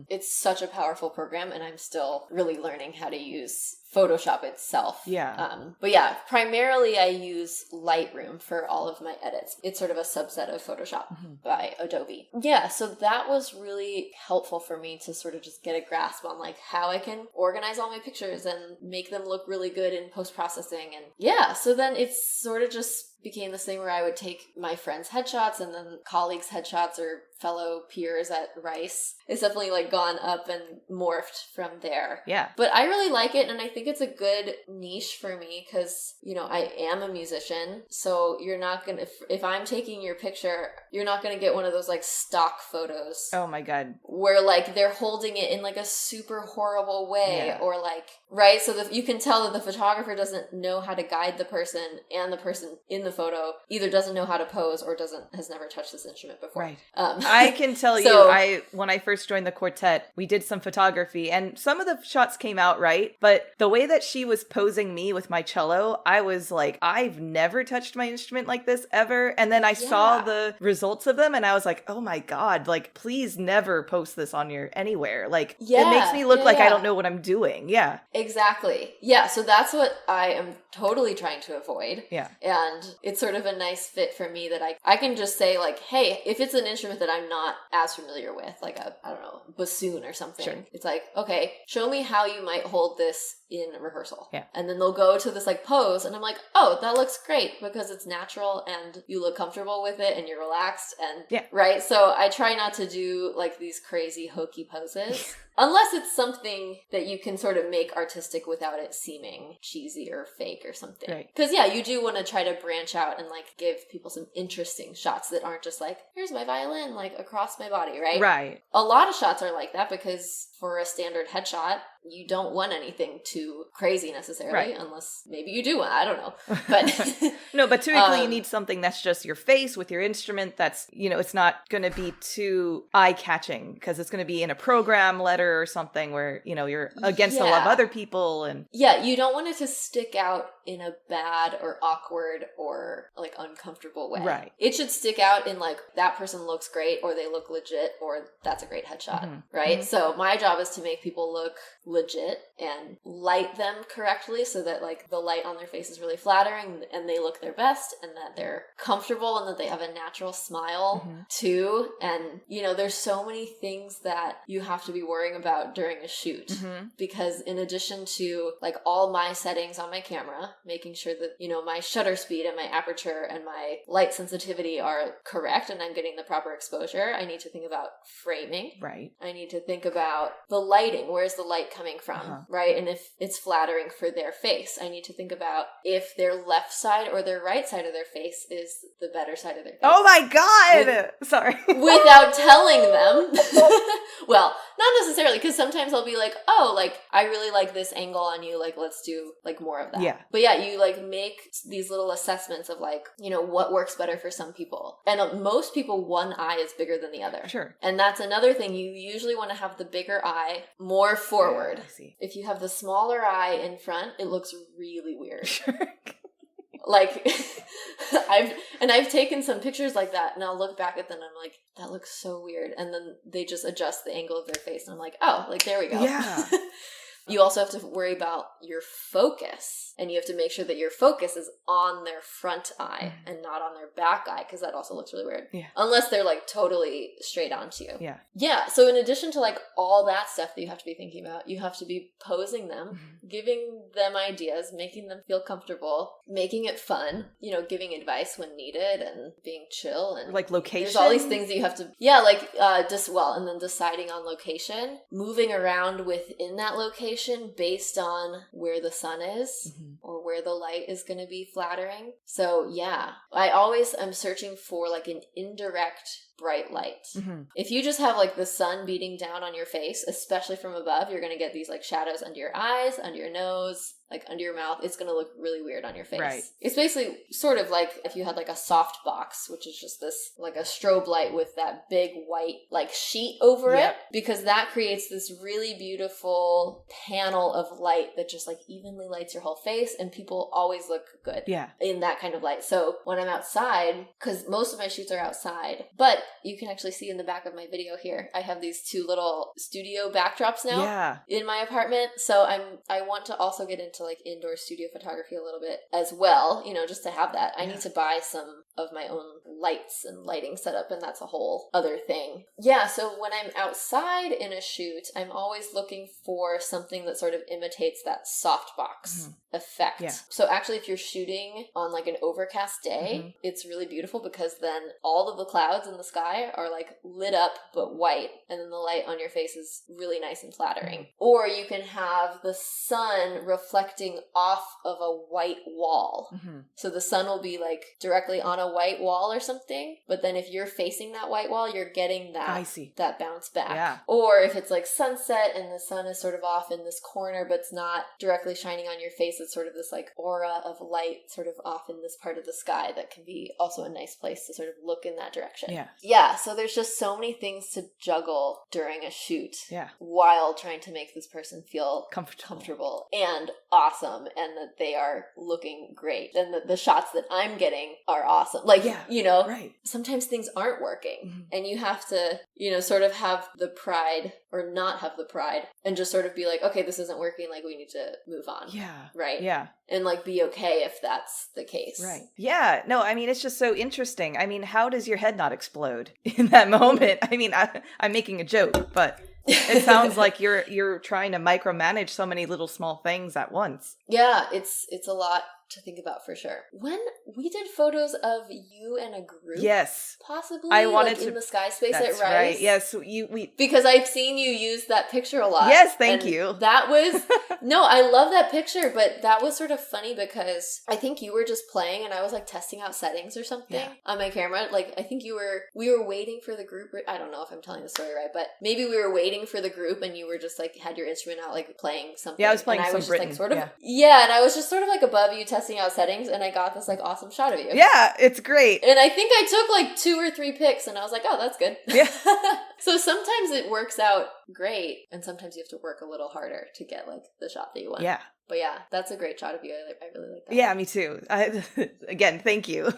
It's such a powerful program, and I'm still really learning how to use Photoshop itself. Yeah. But yeah, primarily I use Lightroom for all of my edits. It's sort of a subset of Photoshop by Adobe. Yeah, so that was really helpful for me to sort of just get a grasp on like how I can organize all my pictures and make them look really good in post-processing. And yeah, so then it's sort of just became this thing where I would take my friends' headshots and then colleagues' headshots or fellow peers at Rice. It's definitely like gone up and morphed from there. Yeah. But I really like it, and I think it's a good niche for me because, I am a musician. So you're not going to, if I'm taking your picture, you're not going to get one of those like stock photos. Oh my God. Where like they're holding it in like a super horrible way or like, right? So that you can tell that the photographer doesn't know how to guide the person, and the person in the photo either doesn't know how to pose or has never touched this instrument before. Right. I can tell you, when I first joined the quartet, we did some photography and some of the shots came out right, but the way that she was posing me with my cello, I was like, I've never touched my instrument like this ever. And then I saw the results of them and I was like, oh my God, like, please never post this on anywhere. Like, it makes me look like I don't know what I'm doing. Yeah. Exactly. Yeah. So that's what I am totally trying to avoid. Yeah. And it's sort of a nice fit for me that I can just say like, hey, if it's an instrument that I'm not as familiar with, like a, I don't know, bassoon or something, it's like, okay, show me how you might hold this in rehearsal. Yeah. And then they'll go to this like pose and I'm like, oh, that looks great because it's natural and you look comfortable with it and you're relaxed and right. So I try not to do like these crazy hokey poses unless it's something that you can sort of make artistic without it seeming cheesy or fake or something. Right. Because yeah, you do want to try to branch out and like give people some interesting shots that aren't just like, here's my violin like across my body, right? Right. A lot of shots are like that because for a standard headshot, you don't want anything too crazy necessarily, unless maybe you do want, I don't know. But no, but typically you need something that's just your face with your instrument that's, it's not going to be too eye-catching because it's going to be in a program letter or something where, you're against the love of other people. And yeah, you don't want it to stick out in a bad or awkward or like uncomfortable way. Right. It should stick out in like that person looks great or they look legit or that's a great headshot, right? So my job is to make people look legit and light them correctly so that like the light on their face is really flattering and they look their best and that they're comfortable and that they have a natural smile too. And there's so many things that you have to be worrying about during a shoot because in addition to like all my settings on my camera, making sure that my shutter speed and my aperture and my light sensitivity are correct and I'm getting the proper exposure, I need to think about framing. Right. I need to think about the lighting. Where's the light coming from, right? And if it's flattering for their face, I need to think about if their left side or their right side of their face is the better side of their face. Oh my God! Sorry. Without telling them. Well, not necessarily, because sometimes I'll be like, oh, like, I really like this angle on you, like, let's do, like, more of that. Yeah. But yeah, you, like, make these little assessments of, like, you know, what works better for some people. And most people, one eye is bigger than the other. Sure. And that's another thing. You usually want to have the bigger eye more forward. Yeah, I see. If you have the smaller eye in front, it looks really weird. Sure. Like, I've taken some pictures like that, and I'll look back at them and I'm like, that looks so weird. And then they just adjust the angle of their face, and I'm like, oh, like, there we go. Yeah. You also have to worry about your focus, and you have to make sure that your focus is on their front eye and not on their back eye, because that also looks really weird. Yeah. Unless they're, like, totally straight onto you. Yeah. Yeah, so in addition to, like, all that stuff that you have to be thinking about, you have to be posing them, giving them ideas, making them feel comfortable, making it fun, you know, giving advice when needed, and being chill. And like location? There's all these things that you have to, yeah, like, and then deciding on location, moving around within that location based on where the sun is or where the light is going to be flattering. So yeah, I always am searching for like an indirect bright light. If you just have like the sun beating down on your face, especially from above, you're going to get these like shadows under your eyes, under your nose, like under your mouth. It's going to look really weird on your face. Right. It's basically sort of like if you had like a soft box, which is just this like a strobe light with that big white like sheet over it, because that creates this really beautiful panel of light that just like evenly lights your whole face, and people always look good in that kind of light. So when I'm outside, because most of my shoots are outside, but you can actually see in the back of my video here, I have these two little studio backdrops now in my apartment. So I want to also get into like indoor studio photography a little bit as well, you know, just to have that. I need to buy some of my own lights and lighting setup, and that's a whole other thing. Yeah, so when I'm outside in a shoot, I'm always looking for something that sort of imitates that softbox effect. Yeah. So actually, if you're shooting on like an overcast day, it's really beautiful because then all of the clouds in the sky are like lit up but white, and then the light on your face is really nice and flattering. Or you can have the sun reflecting off of a white wall. So the sun will be like directly on a white wall or something, but then if you're facing that white wall, you're getting that that bounce back. Yeah. Or if it's like sunset and the sun is sort of off in this corner but it's not directly shining on your face, it's sort of this like aura of light sort of off in this part of the sky that can be also a nice place to sort of look in that direction. Yeah, so there's just so many things to juggle during a shoot while trying to make this person feel comfortable and awesome, and that they are looking great, and that the shots that I'm getting are awesome. Like, you know, sometimes things aren't working, and you have to, you know, sort of have the pride or not have the pride and just sort of be like, okay, this isn't working, like we need to move on. Right? And like be okay if that's the case. Right. Yeah. No, I mean, it's just so interesting. I mean, how does your head not explode in that moment? I mean, I'm making a joke, but it sounds like you're trying to micromanage so many little small things at once. Yeah, it's a lot to think about for sure. When we did photos of you and a group, possibly I wanted like to, in the sky space at Rice. Right. Yes, because I've seen you use that picture a lot. Yes, thank you. That was no, I love that picture, but that was sort of funny because I think you were just playing and I was like testing out settings or something on my camera. Like I think we were waiting for the group. I don't know if I'm telling the story right, but maybe we were waiting for the group and you were just like had your instrument out like playing something. Yeah, I was playing some just, Britain. Like, sort of, and I was just sort of like above you testing out settings, and I got this like awesome shot of you. Yeah, it's great. And I think I took like 2 or 3 pics, and I was like, oh, that's good. Yeah. So sometimes it works out great, and sometimes you have to work a little harder to get like the shot that you want. Yeah. But yeah, that's a great shot of you. I really like that. Yeah, me too. Again, thank you.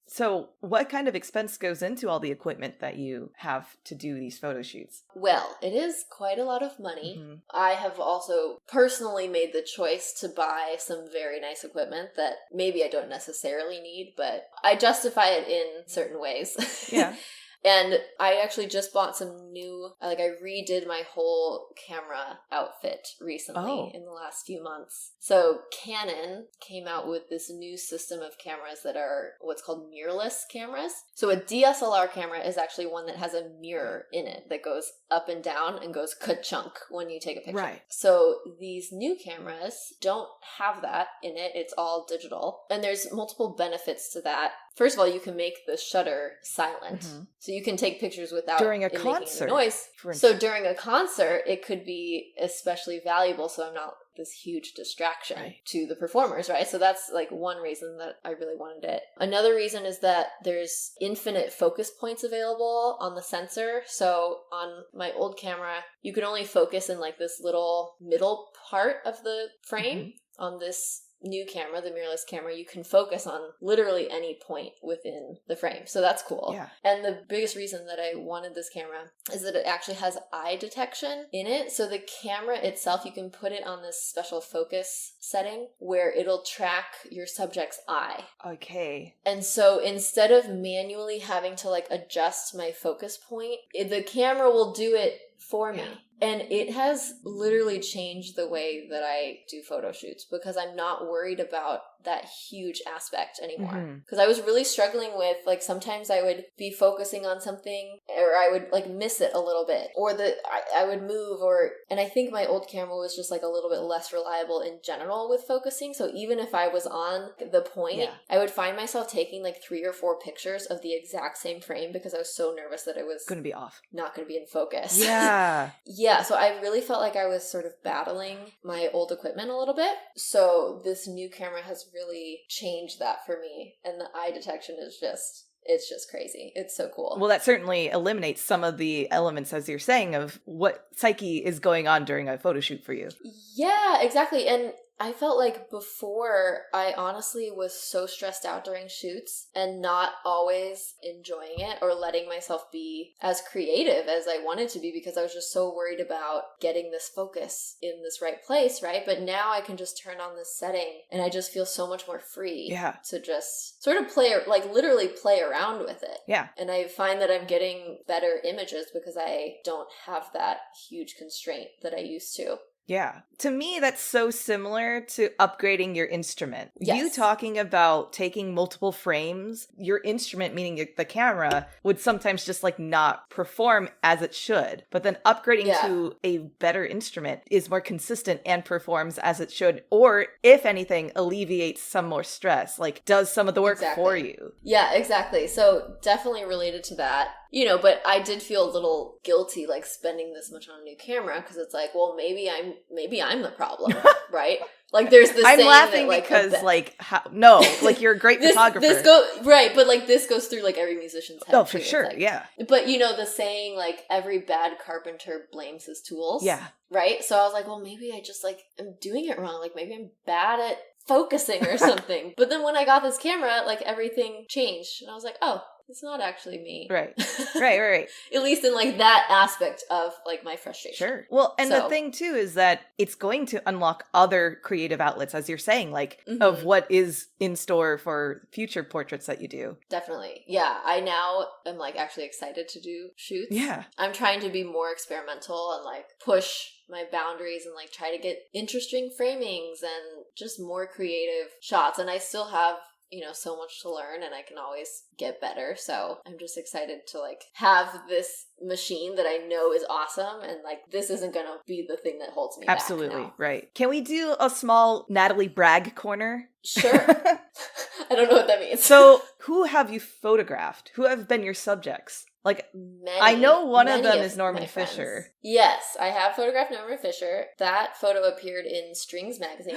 So what kind of expense goes into all the equipment that you have to do these photo shoots? Well, it is quite a lot of money. I have also personally made the choice to buy some very nice equipment that maybe I don't necessarily need, but I justify it in certain ways. Yeah. And I actually just bought some new, like I redid my whole camera outfit recently in the last few months. So Canon came out with this new system of cameras that are what's called mirrorless cameras. So a DSLR camera is actually one that has a mirror in it that goes up and down and goes ka-chunk when you take a picture. Right. So these new cameras don't have that in it. It's all digital. And there's multiple benefits to that. First of all, you can make the shutter silent. Mm-hmm. So you can take pictures without during a it concert, making a noise. So during a concert, it could be especially valuable, so I'm not this huge distraction to the performers, right? So that's like one reason that I really wanted it. Another reason is that there's infinite focus points available on the sensor. So on my old camera, you could only focus in like this little middle part of the frame. Mm-hmm. On this new camera, the mirrorless camera, you can focus on literally any point within the frame. So that's cool. Yeah. And the biggest reason that I wanted this camera is that it actually has eye detection in it. So the camera itself, you can put it on this special focus setting where it'll track your subject's eye. Okay. And so instead of manually having to like adjust my focus point, the camera will do it for me. And it has literally changed the way that I do photo shoots because I'm not worried about that huge aspect anymore. Because I was really struggling with, like, sometimes I would be focusing on something or I would, like, miss it a little bit. Or I would move and I think my old camera was just, like, a little bit less reliable in general with focusing. So even if I was on the point, I would find myself taking, like, 3 or 4 pictures of the exact same frame because I was so nervous that it was going to be off. Not going to be in focus. Yeah. Yeah, so I really felt like I was sort of battling my old equipment a little bit. So this new camera has really changed that for me. And the eye detection is it's just crazy. It's so cool. Well, that certainly eliminates some of the elements, as you're saying, of what psyche is going on during a photo shoot for you. Yeah, exactly. And I felt like before I honestly was so stressed out during shoots and not always enjoying it or letting myself be as creative as I wanted to be because I was just so worried about getting this focus in this right place, right? But now I can just turn on this setting and I just feel so much more free to just sort of literally play around with it. Yeah. And I find that I'm getting better images because I don't have that huge constraint that I used to. Yeah. To me, that's so similar to upgrading your instrument. Yes. You talking about taking multiple frames, your instrument, meaning the camera, would sometimes just like not perform as it should. But then upgrading to a better instrument is more consistent and performs as it should. Or if anything, alleviates some more stress, like does some of the work for you. Yeah, exactly. So definitely related to that. But I did feel a little guilty, like spending this much on a new camera because it's like, well, maybe I'm the problem, right? Like there's this. I'm saying laughing that, because you're a great photographer. But like this goes through like every musician's head. Oh, for sure, yeah. But the saying like every bad carpenter blames his tools. Yeah. Right. So I was like, well, maybe I just like am doing it wrong. Like maybe I'm bad at focusing or something. But then when I got this camera, like everything changed, and I was like, oh. It's not actually me. Right. At least in like that aspect of like my frustration. Sure. Well, and the thing too is that it's going to unlock other creative outlets, as you're saying, like of what is in store for future portraits that you do. Definitely. Yeah. I now am like actually excited to do shoots. Yeah. I'm trying to be more experimental and like push my boundaries and like try to get interesting framings and just more creative shots. And I still have so much to learn and I can always get better. So I'm just excited to like have this machine that I know is awesome and like this isn't going to be the thing that holds me Absolutely, back now. Right. Can we do a small Natalie brag corner? Sure. I don't know what that means. So who have you photographed? Who have been your subjects? Like, I know one of them is Norman Fisher. Yes, I have photographed Norman Fisher. That photo appeared in Strings magazine.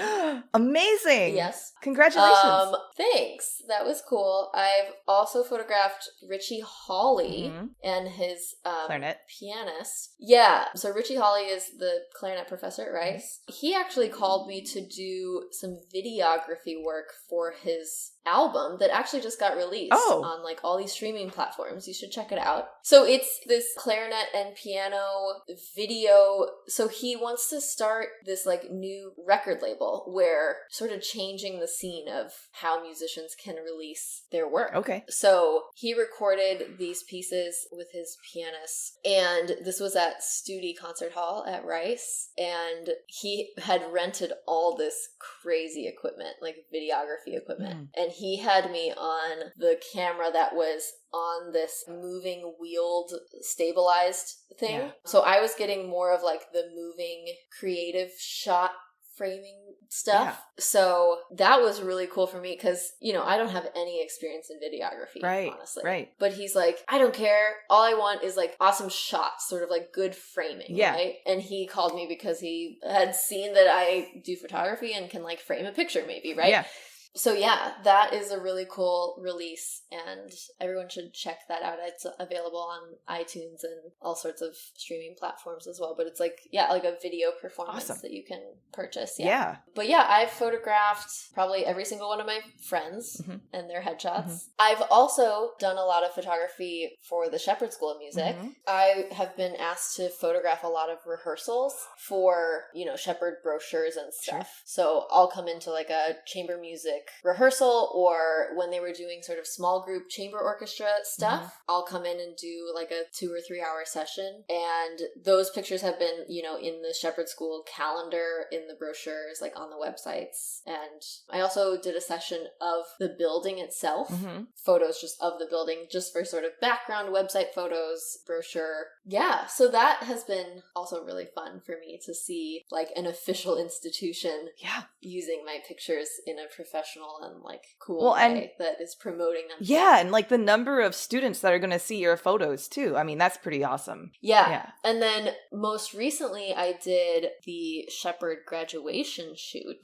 Amazing! Yes. Congratulations. Thanks. That was cool. I've also photographed Richie Hawley and his clarinet pianist. Yeah, so Richie Hawley is the clarinet professor at Rice. He actually called me to do some videography work for his album that actually just got released on like all these streaming platforms. You should check it out. So it's this clarinet and piano video. So he wants to start this like new record label where sort of changing the scene of how musicians can release their work. Okay. So he recorded these pieces with his pianist, and this was at Studi Concert Hall at Rice, and he had rented all this crazy equipment, like videography equipment, and he had me on the camera that was on this moving wheeled stabilized thing. Yeah. So I was getting more of like the moving creative shot framing stuff. Yeah. So that was really cool for me because, you know, I don't have any experience in videography, honestly. Right. But he's like, I don't care. All I want is like awesome shots, sort of like good framing. Yeah. Right. And he called me because he had seen that I do photography and can like frame a picture maybe, right? Yeah. So yeah, that is a really cool release, and everyone should check that out. It's available on iTunes and all sorts of streaming platforms as well. But it's like, yeah, like a video performance that you can purchase. Yeah. But yeah, I've photographed probably every single one of my friends and their headshots. I've also done a lot of photography for the Shepherd School of Music. I have been asked to photograph a lot of rehearsals for, you know, Shepherd brochures and stuff. So I'll come into like a chamber music rehearsal, or when they were doing sort of small group chamber orchestra stuff, I'll come in and do like a 2 or 3 hour session. And those pictures have been, you know, in the Shepherd School calendar, in the brochures, like on the websites. And I also did a session of the building itself, photos just of the building, just for sort of background website photos, brochure. Yeah, so that has been also really fun for me to see like an official institution using my pictures in a professional and like cool way that is promoting them. Yeah, and like the number of students that are going to see your photos too. I mean, that's pretty awesome. Yeah. And then most recently I did the Shepherd graduation shoot.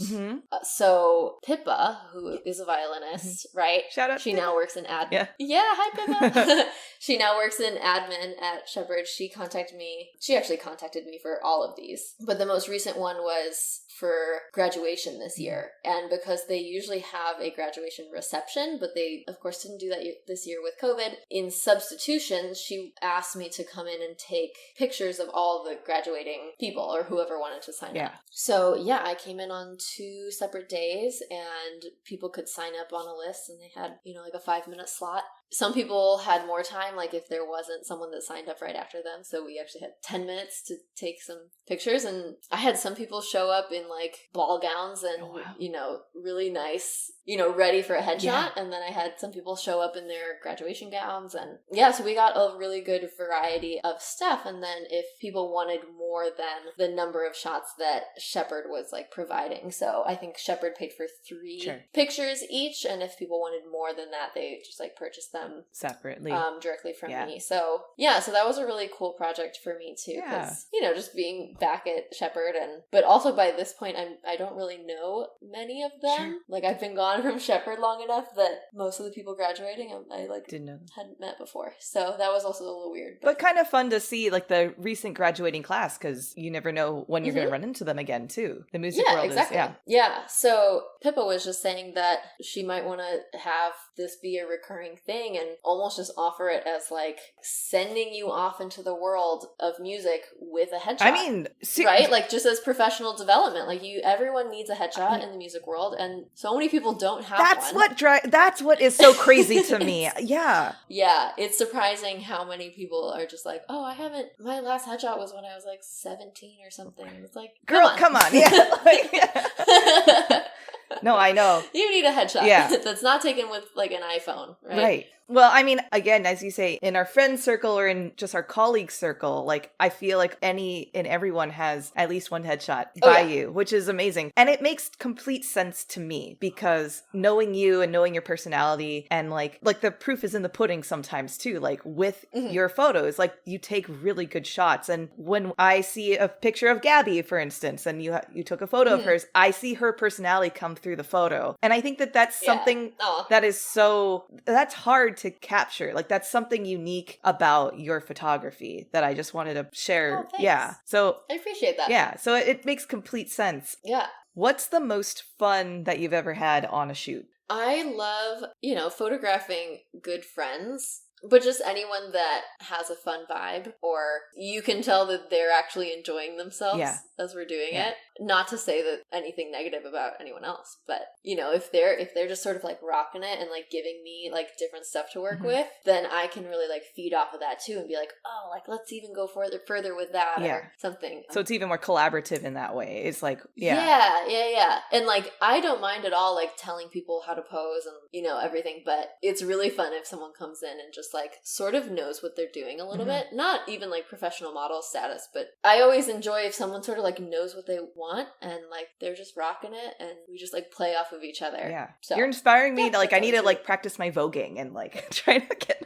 So Pippa, who is a violinist, right? Shout out. She now works in admin. Yeah, hi Pippa. She now works in admin at Shepherd. She actually contacted me for all of these. But the most recent one was for graduation this year. And because they usually have a graduation reception, but they of course didn't do that this year with COVID, in substitution, she asked me to come in and take pictures of all the graduating people or whoever wanted to sign up. So yeah, I came in on 2 separate days and people could sign up on a list, and they had, you know, like a 5-minute slot. Some people had more time, like if there wasn't someone that signed up right after them. So we actually had 10 minutes to take some pictures. And I had some people show up in like ball gowns and, you know, really nice, you know, ready for a headshot. Yeah. And then I had some people show up in their graduation gowns. And yeah, so we got a really good variety of stuff. And then if people wanted more than the number of shots that Shepherd was like providing. So I think Shepherd paid for 3 pictures each. And if people wanted more than that, they just like purchased them separately directly from me. So yeah, so that was a really cool project for me too, because you know, just being back at Shepherd, and but also by this point I don't really know many of them. Like I've been gone from Shepherd long enough that most of the people graduating I like didn't know, hadn't met before, so that was also a little weird, but kind of fun to see like the recent graduating class, because you never know when you're going to run into them again too. The music world exactly. Yeah, so Pippa was just saying that she might want to have this be a recurring thing and almost just offer it as like sending you off into the world of music with a headshot. I mean, right? Like just as professional development. Like everyone needs a headshot in the music world, and so many people don't have one. That's what is so crazy to me. Yeah. Yeah, it's surprising how many people are just like, oh, my last headshot was when I was like 17 or something. It's like, girl, come on. Yeah. No, I know. You need a headshot that's not taken with like an iPhone, right? Right. Well, I mean, again, as you say, in our friend circle or in just our colleague circle, like I feel like everyone has at least one headshot by you, which is amazing. And it makes complete sense to me, because knowing you and knowing your personality, and like the proof is in the pudding sometimes too, like with your photos, like you take really good shots. And when I see a picture of Gabby, for instance, and you took a photo of hers, I see her personality come through the photo. And I think that's something that is that's hard to capture. Like that's something unique about your photography that I just wanted to share. So I appreciate that. Yeah, so it makes complete sense. Yeah. What's the most fun that you've ever had on a shoot? I love, photographing good friends But just anyone that has a fun vibe, or you can tell that they're actually enjoying themselves as we're doing it. Not to say that anything negative about anyone else, but you know, if they're just sort of like rocking it and like giving me like different stuff to work with, then I can really like feed off of that too and be like, oh, like let's even go further with that or something. So it's even more collaborative in that way. It's like yeah. And like I don't mind at all like telling people how to pose and you know everything, but it's really fun if someone comes in and just like sort of knows what they're doing a little bit. Not even like professional model status, but I always enjoy if someone sort of like knows what they want and like they're just rocking it and we just like play off of each other. Yeah. So, you're inspiring me to like I need to like practice my voguing and like try to get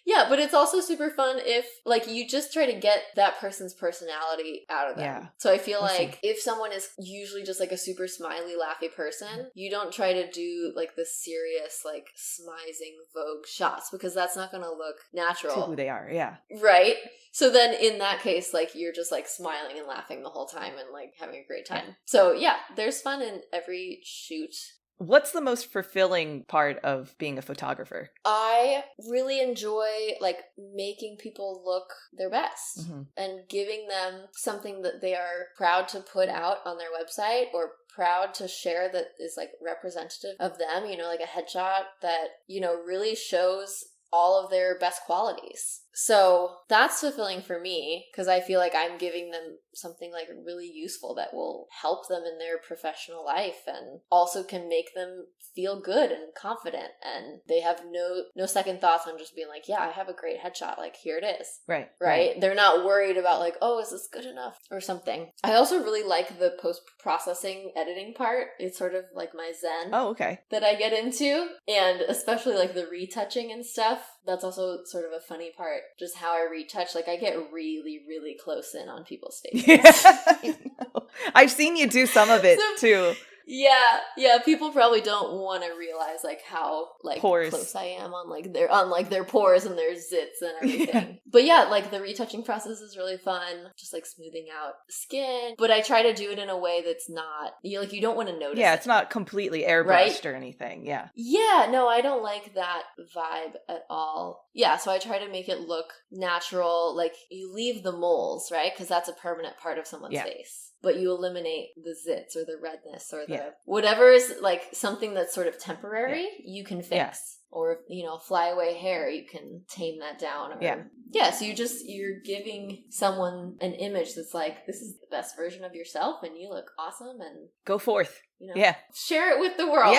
Yeah, but it's also super fun if like you just try to get that person's personality out of them. Yeah. So I feel like if someone is usually just like a super smiley, laughy person, you don't try to do like the serious like smizing Vogue shots because that's not going to look natural. To who they are, yeah. Right? So then in that case, like you're just like smiling and laughing the whole time and like having a great time. So yeah, there's fun in every shoot. What's the most fulfilling part of being a photographer? I really enjoy like making people look their best and giving them something that they are proud to put out on their website or proud to share that is like representative of them, you know, like a headshot that, you know, really shows all of their best qualities. So that's fulfilling for me because I feel like I'm giving them something like really useful that will help them in their professional life and also can make them feel good and confident and they have no second thoughts on just being like, yeah, I have a great headshot, like here it is. Right. They're not worried about like, oh, is this good enough or something. I also really like the post-processing editing part. It's sort of like my zen that I get into, and especially like the retouching and stuff. That's also sort of a funny part. Just how I retouch, like I get really, really close in on people's faces. I know. I've seen you do some of it too. Yeah. People probably don't want to realize like how like pores. Close I am on their pores and their zits and everything. But yeah, like the retouching process is really fun. Just like smoothing out the skin. But I try to do it in a way that's not you don't want to notice. Yeah, it's not completely airbrushed or anything. Yeah. Yeah, no, I don't like that vibe at all. Yeah, so I try to make it look natural. Like you leave the moles, right? Because that's a permanent part of someone's face. But you eliminate the zits or the redness or the whatever is like something that's sort of temporary, you can fix. Or, you know, flyaway hair, you can tame that down. Or, so you're giving someone an image that's like, this is the best version of yourself and you look awesome and go forth. You know, share it with the world.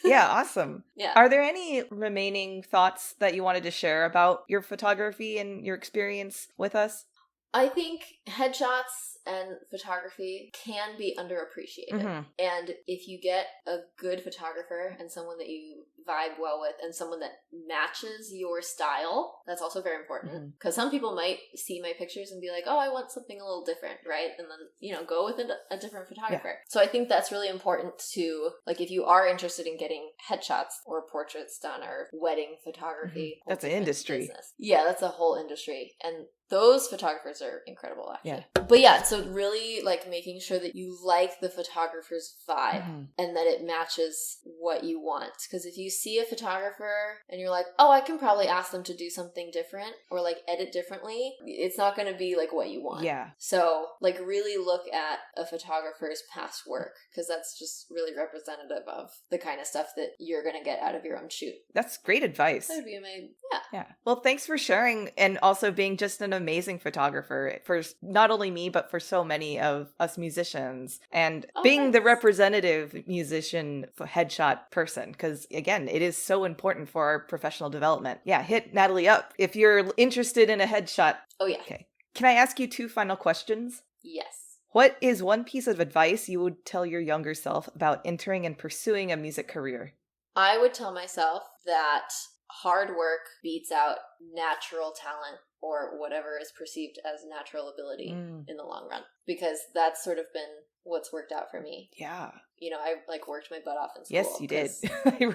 Yeah, awesome. Are there any remaining thoughts that you wanted to share about your photography and your experience with us? I think headshots and photography can be underappreciated. And if you get a good photographer and someone that you vibe well with and someone that matches your style, that's also very important. Because some people might see my pictures and be like, oh, I want something a little different, right? And then, you know, go with a different photographer. So I think that's really important to, like, if you are interested in getting headshots or portraits done or wedding photography. That's an industry. Business. Yeah, that's a whole industry. And those photographers are incredible, actually. But so really like making sure that you like the photographer's vibe and that it matches what you want. Because if you see a photographer and you're like, oh, I can probably ask them to do something different or like edit differently, it's not going to be like what you want. So like really look at a photographer's past work because that's just really representative of the kind of stuff that you're going to get out of your own shoot. That's great advice. That would be amazing. Yeah. Well, thanks for sharing and also being just an amazing photographer for not only me, but for so many of us musicians and being the representative musician headshot person. Because again, it is so important for our professional development. Yeah. Hit Natalie up if you're interested in a headshot. Oh yeah. Okay. Can I ask you 2 final questions? Yes. What is one piece of advice you would tell your younger self about entering and pursuing a music career? I would tell myself that hard work beats out natural talent or whatever is perceived as natural ability in the long run. Because that's sort of been what's worked out for me. Yeah. You know, I like worked my butt off in school. Yes, you did.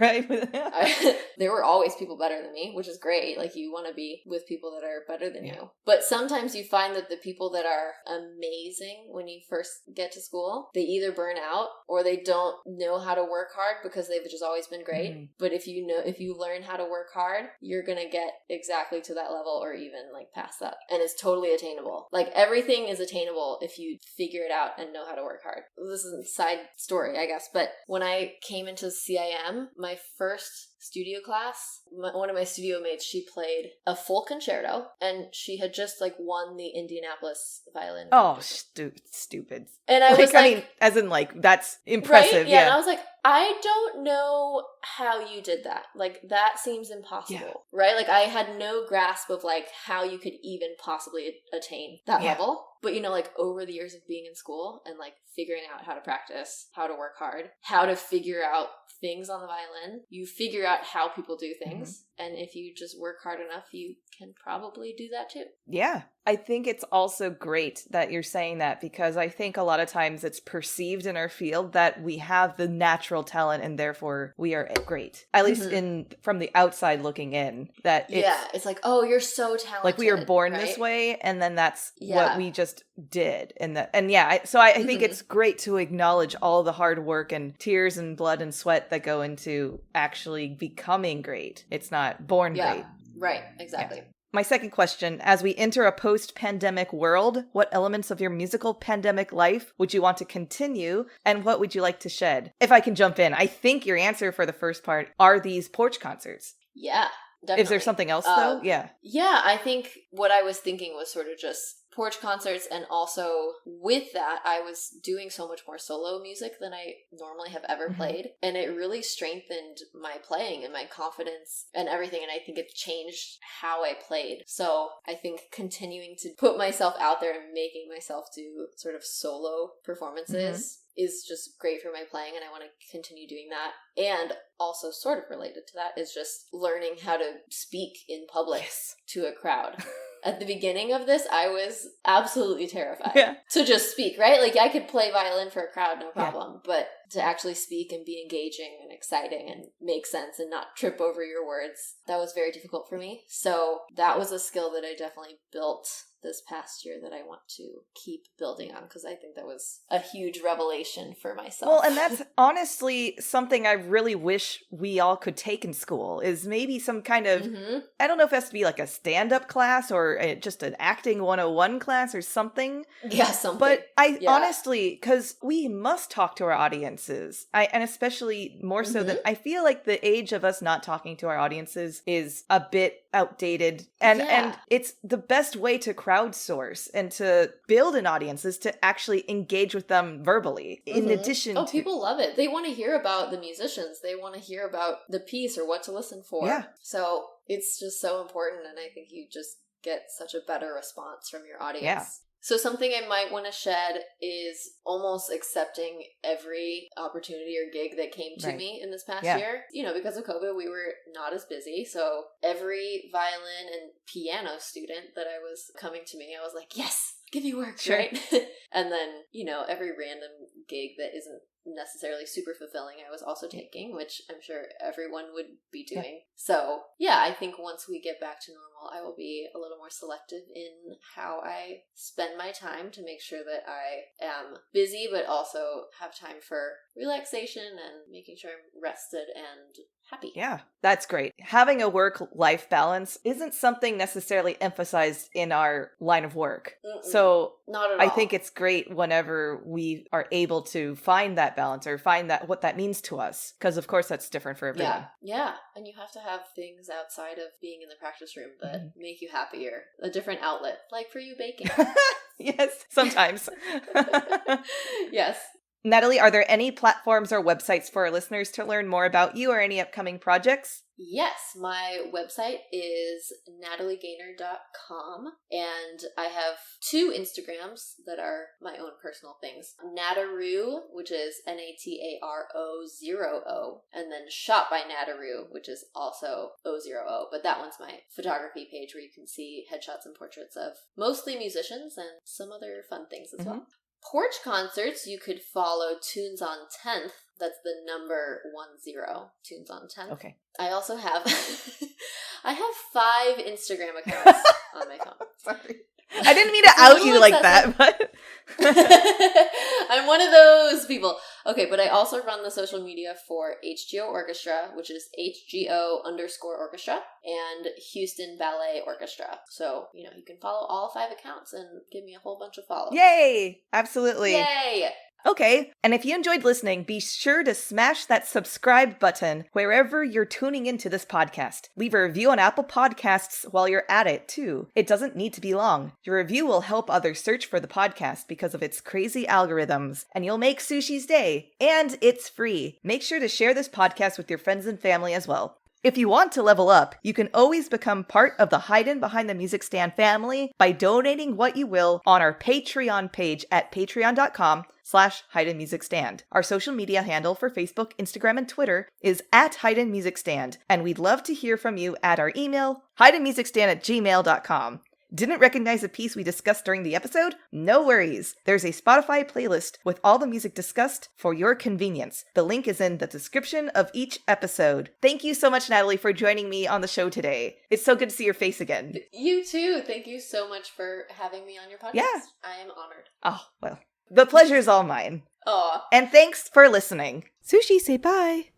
Right. There were always people better than me, which is great. Like, you want to be with people that are better than you. But sometimes you find that the people that are amazing when you first get to school, they either burn out or they don't know how to work hard because they've just always been great. Mm-hmm. But if you learn how to work hard, you're going to get exactly to that level or even like past that. And it's totally attainable. Like, everything is attainable if you figure it out and know how to work hard. This is a side story, I guess. But when I came into CIM, my first studio class, one of my studio mates, she played a full concerto, and she had just like won the Indianapolis violin. Oh, stupid. And I was like, I mean, as in like, that's impressive. Right? Yeah. And I was like, I don't know how you did that. Like, that seems impossible, right? Like, I had no grasp of like how you could even possibly attain that level. But, you know, like, over the years of being in school and like figuring out how to practice, how to work hard, how to figure out things on the violin, you figure out how people do things. Mm-hmm. And if you just work hard enough, you can probably do that too. Yeah. I think it's also great that you're saying that, because I think a lot of times it's perceived in our field that we have the natural talent and therefore we are great. At least from the outside looking in, that it's like, oh, you're so talented. Like, we are born this way, and then that's what we just did. So I think it's great to acknowledge all the hard work and tears and blood and sweat that go into actually becoming great. It's not born great. Right, exactly. Yeah. My second question, as we enter a post-pandemic world, what elements of your musical pandemic life would you want to continue, and what would you like to shed? If I can jump in, I think your answer for the first part are these porch concerts. Yeah, definitely. Is there something else, though? Yeah, I think what I was thinking was sort of just porch concerts, and also with that, I was doing so much more solo music than I normally have ever played, and it really strengthened my playing and my confidence and everything, and I think it changed how I played. So I think continuing to put myself out there and making myself do sort of solo performances is just great for my playing, and I want to continue doing that. And also sort of related to that is just learning how to speak in public to a crowd. At the beginning of this, I was absolutely terrified to just speak, right? Like, I could play violin for a crowd, no problem. But to actually speak and be engaging and exciting and make sense and not trip over your words, that was very difficult for me. So that was a skill that I definitely built this past year that I want to keep building on, because I think that was a huge revelation for myself. Well, and that's honestly something I really wish we all could take in school, is maybe some kind of, I don't know if it has to be like a stand-up class or just an acting 101 class or something. Yeah, something. But I honestly, because we must talk to our audiences, and especially more so than, I feel like the age of us not talking to our audiences is a bit outdated, and it's the best way to crowdsource and to build an audience is to actually engage with them verbally. In addition to, people love it. They want to hear about the musicians. They want to hear about the piece or what to listen for. Yeah. So it's just so important, and I think you just get such a better response from your audience. Yeah. So something I might want to shed is almost accepting every opportunity or gig that came to me in this past year. You know, because of COVID, we were not as busy. So every violin and piano student that I was coming to me, I was like, yes, give me work, right? And then, you know, every random gig that isn't necessarily super fulfilling I was also taking, which I'm sure everyone would be doing. So I think once we get back to normal, I will be a little more selective in how I spend my time to make sure that I am busy but also have time for relaxation and making sure I'm rested and happy. Yeah, that's great. Having a work-life balance isn't something necessarily emphasized in our line of work. So not at all. I think it's great whenever we are able to find that balance or find that what that means to us, because of course that's different for everyone. Yeah, and you have to have things outside of being in the practice room that make you happier. A different outlet, like for you, baking. Yes, sometimes. Yes. Natalie, are there any platforms or websites for our listeners to learn more about you or any upcoming projects? Yes, my website is nataliegaynor.com, and I have 2 Instagrams that are my own personal things. Nataroo, which is NATARO0O, and then Shot by Nataroo, which is also O0O, but that one's my photography page where you can see headshots and portraits of mostly musicians and some other fun things as well. porch concerts, you could follow Tunes on 10th. That's the number 10, Tunes on 10th. Okay. I also have, I have 5 Instagram accounts on my phone. Sorry. I didn't mean to out you like that, but... I'm one of those people. Okay, but I also run the social media for HGO Orchestra, which is HGO_orchestra, and Houston Ballet Orchestra. So, you can follow all 5 accounts and give me a whole bunch of follows. Yay! Absolutely. Yay! Okay, and if you enjoyed listening, be sure to smash that subscribe button wherever you're tuning into this podcast. Leave a review on Apple Podcasts while you're at it, too. It doesn't need to be long. Your review will help others search for the podcast because of its crazy algorithms, and you'll make Sushi's day. And it's free. Make sure to share this podcast with your friends and family as well. If you want to level up, you can always become part of the Haydn Behind the Music Stand family by donating what you will on our Patreon page at patreon.com/Haydn Music Stand. Our social media handle for Facebook, Instagram, and Twitter is @Haydn Music Stand, and we'd love to hear from you at our email, haydnmusicstand@gmail.com. Didn't recognize a piece we discussed during the episode? No worries. There's a Spotify playlist with all the music discussed for your convenience. The link is in the description of each episode. Thank you so much, Natalie, for joining me on the show today. It's so good to see your face again. You too. Thank you so much for having me on your podcast. Yeah. I am honored. Oh, well, the pleasure is all mine. Aw. And thanks for listening. Sushi, say bye.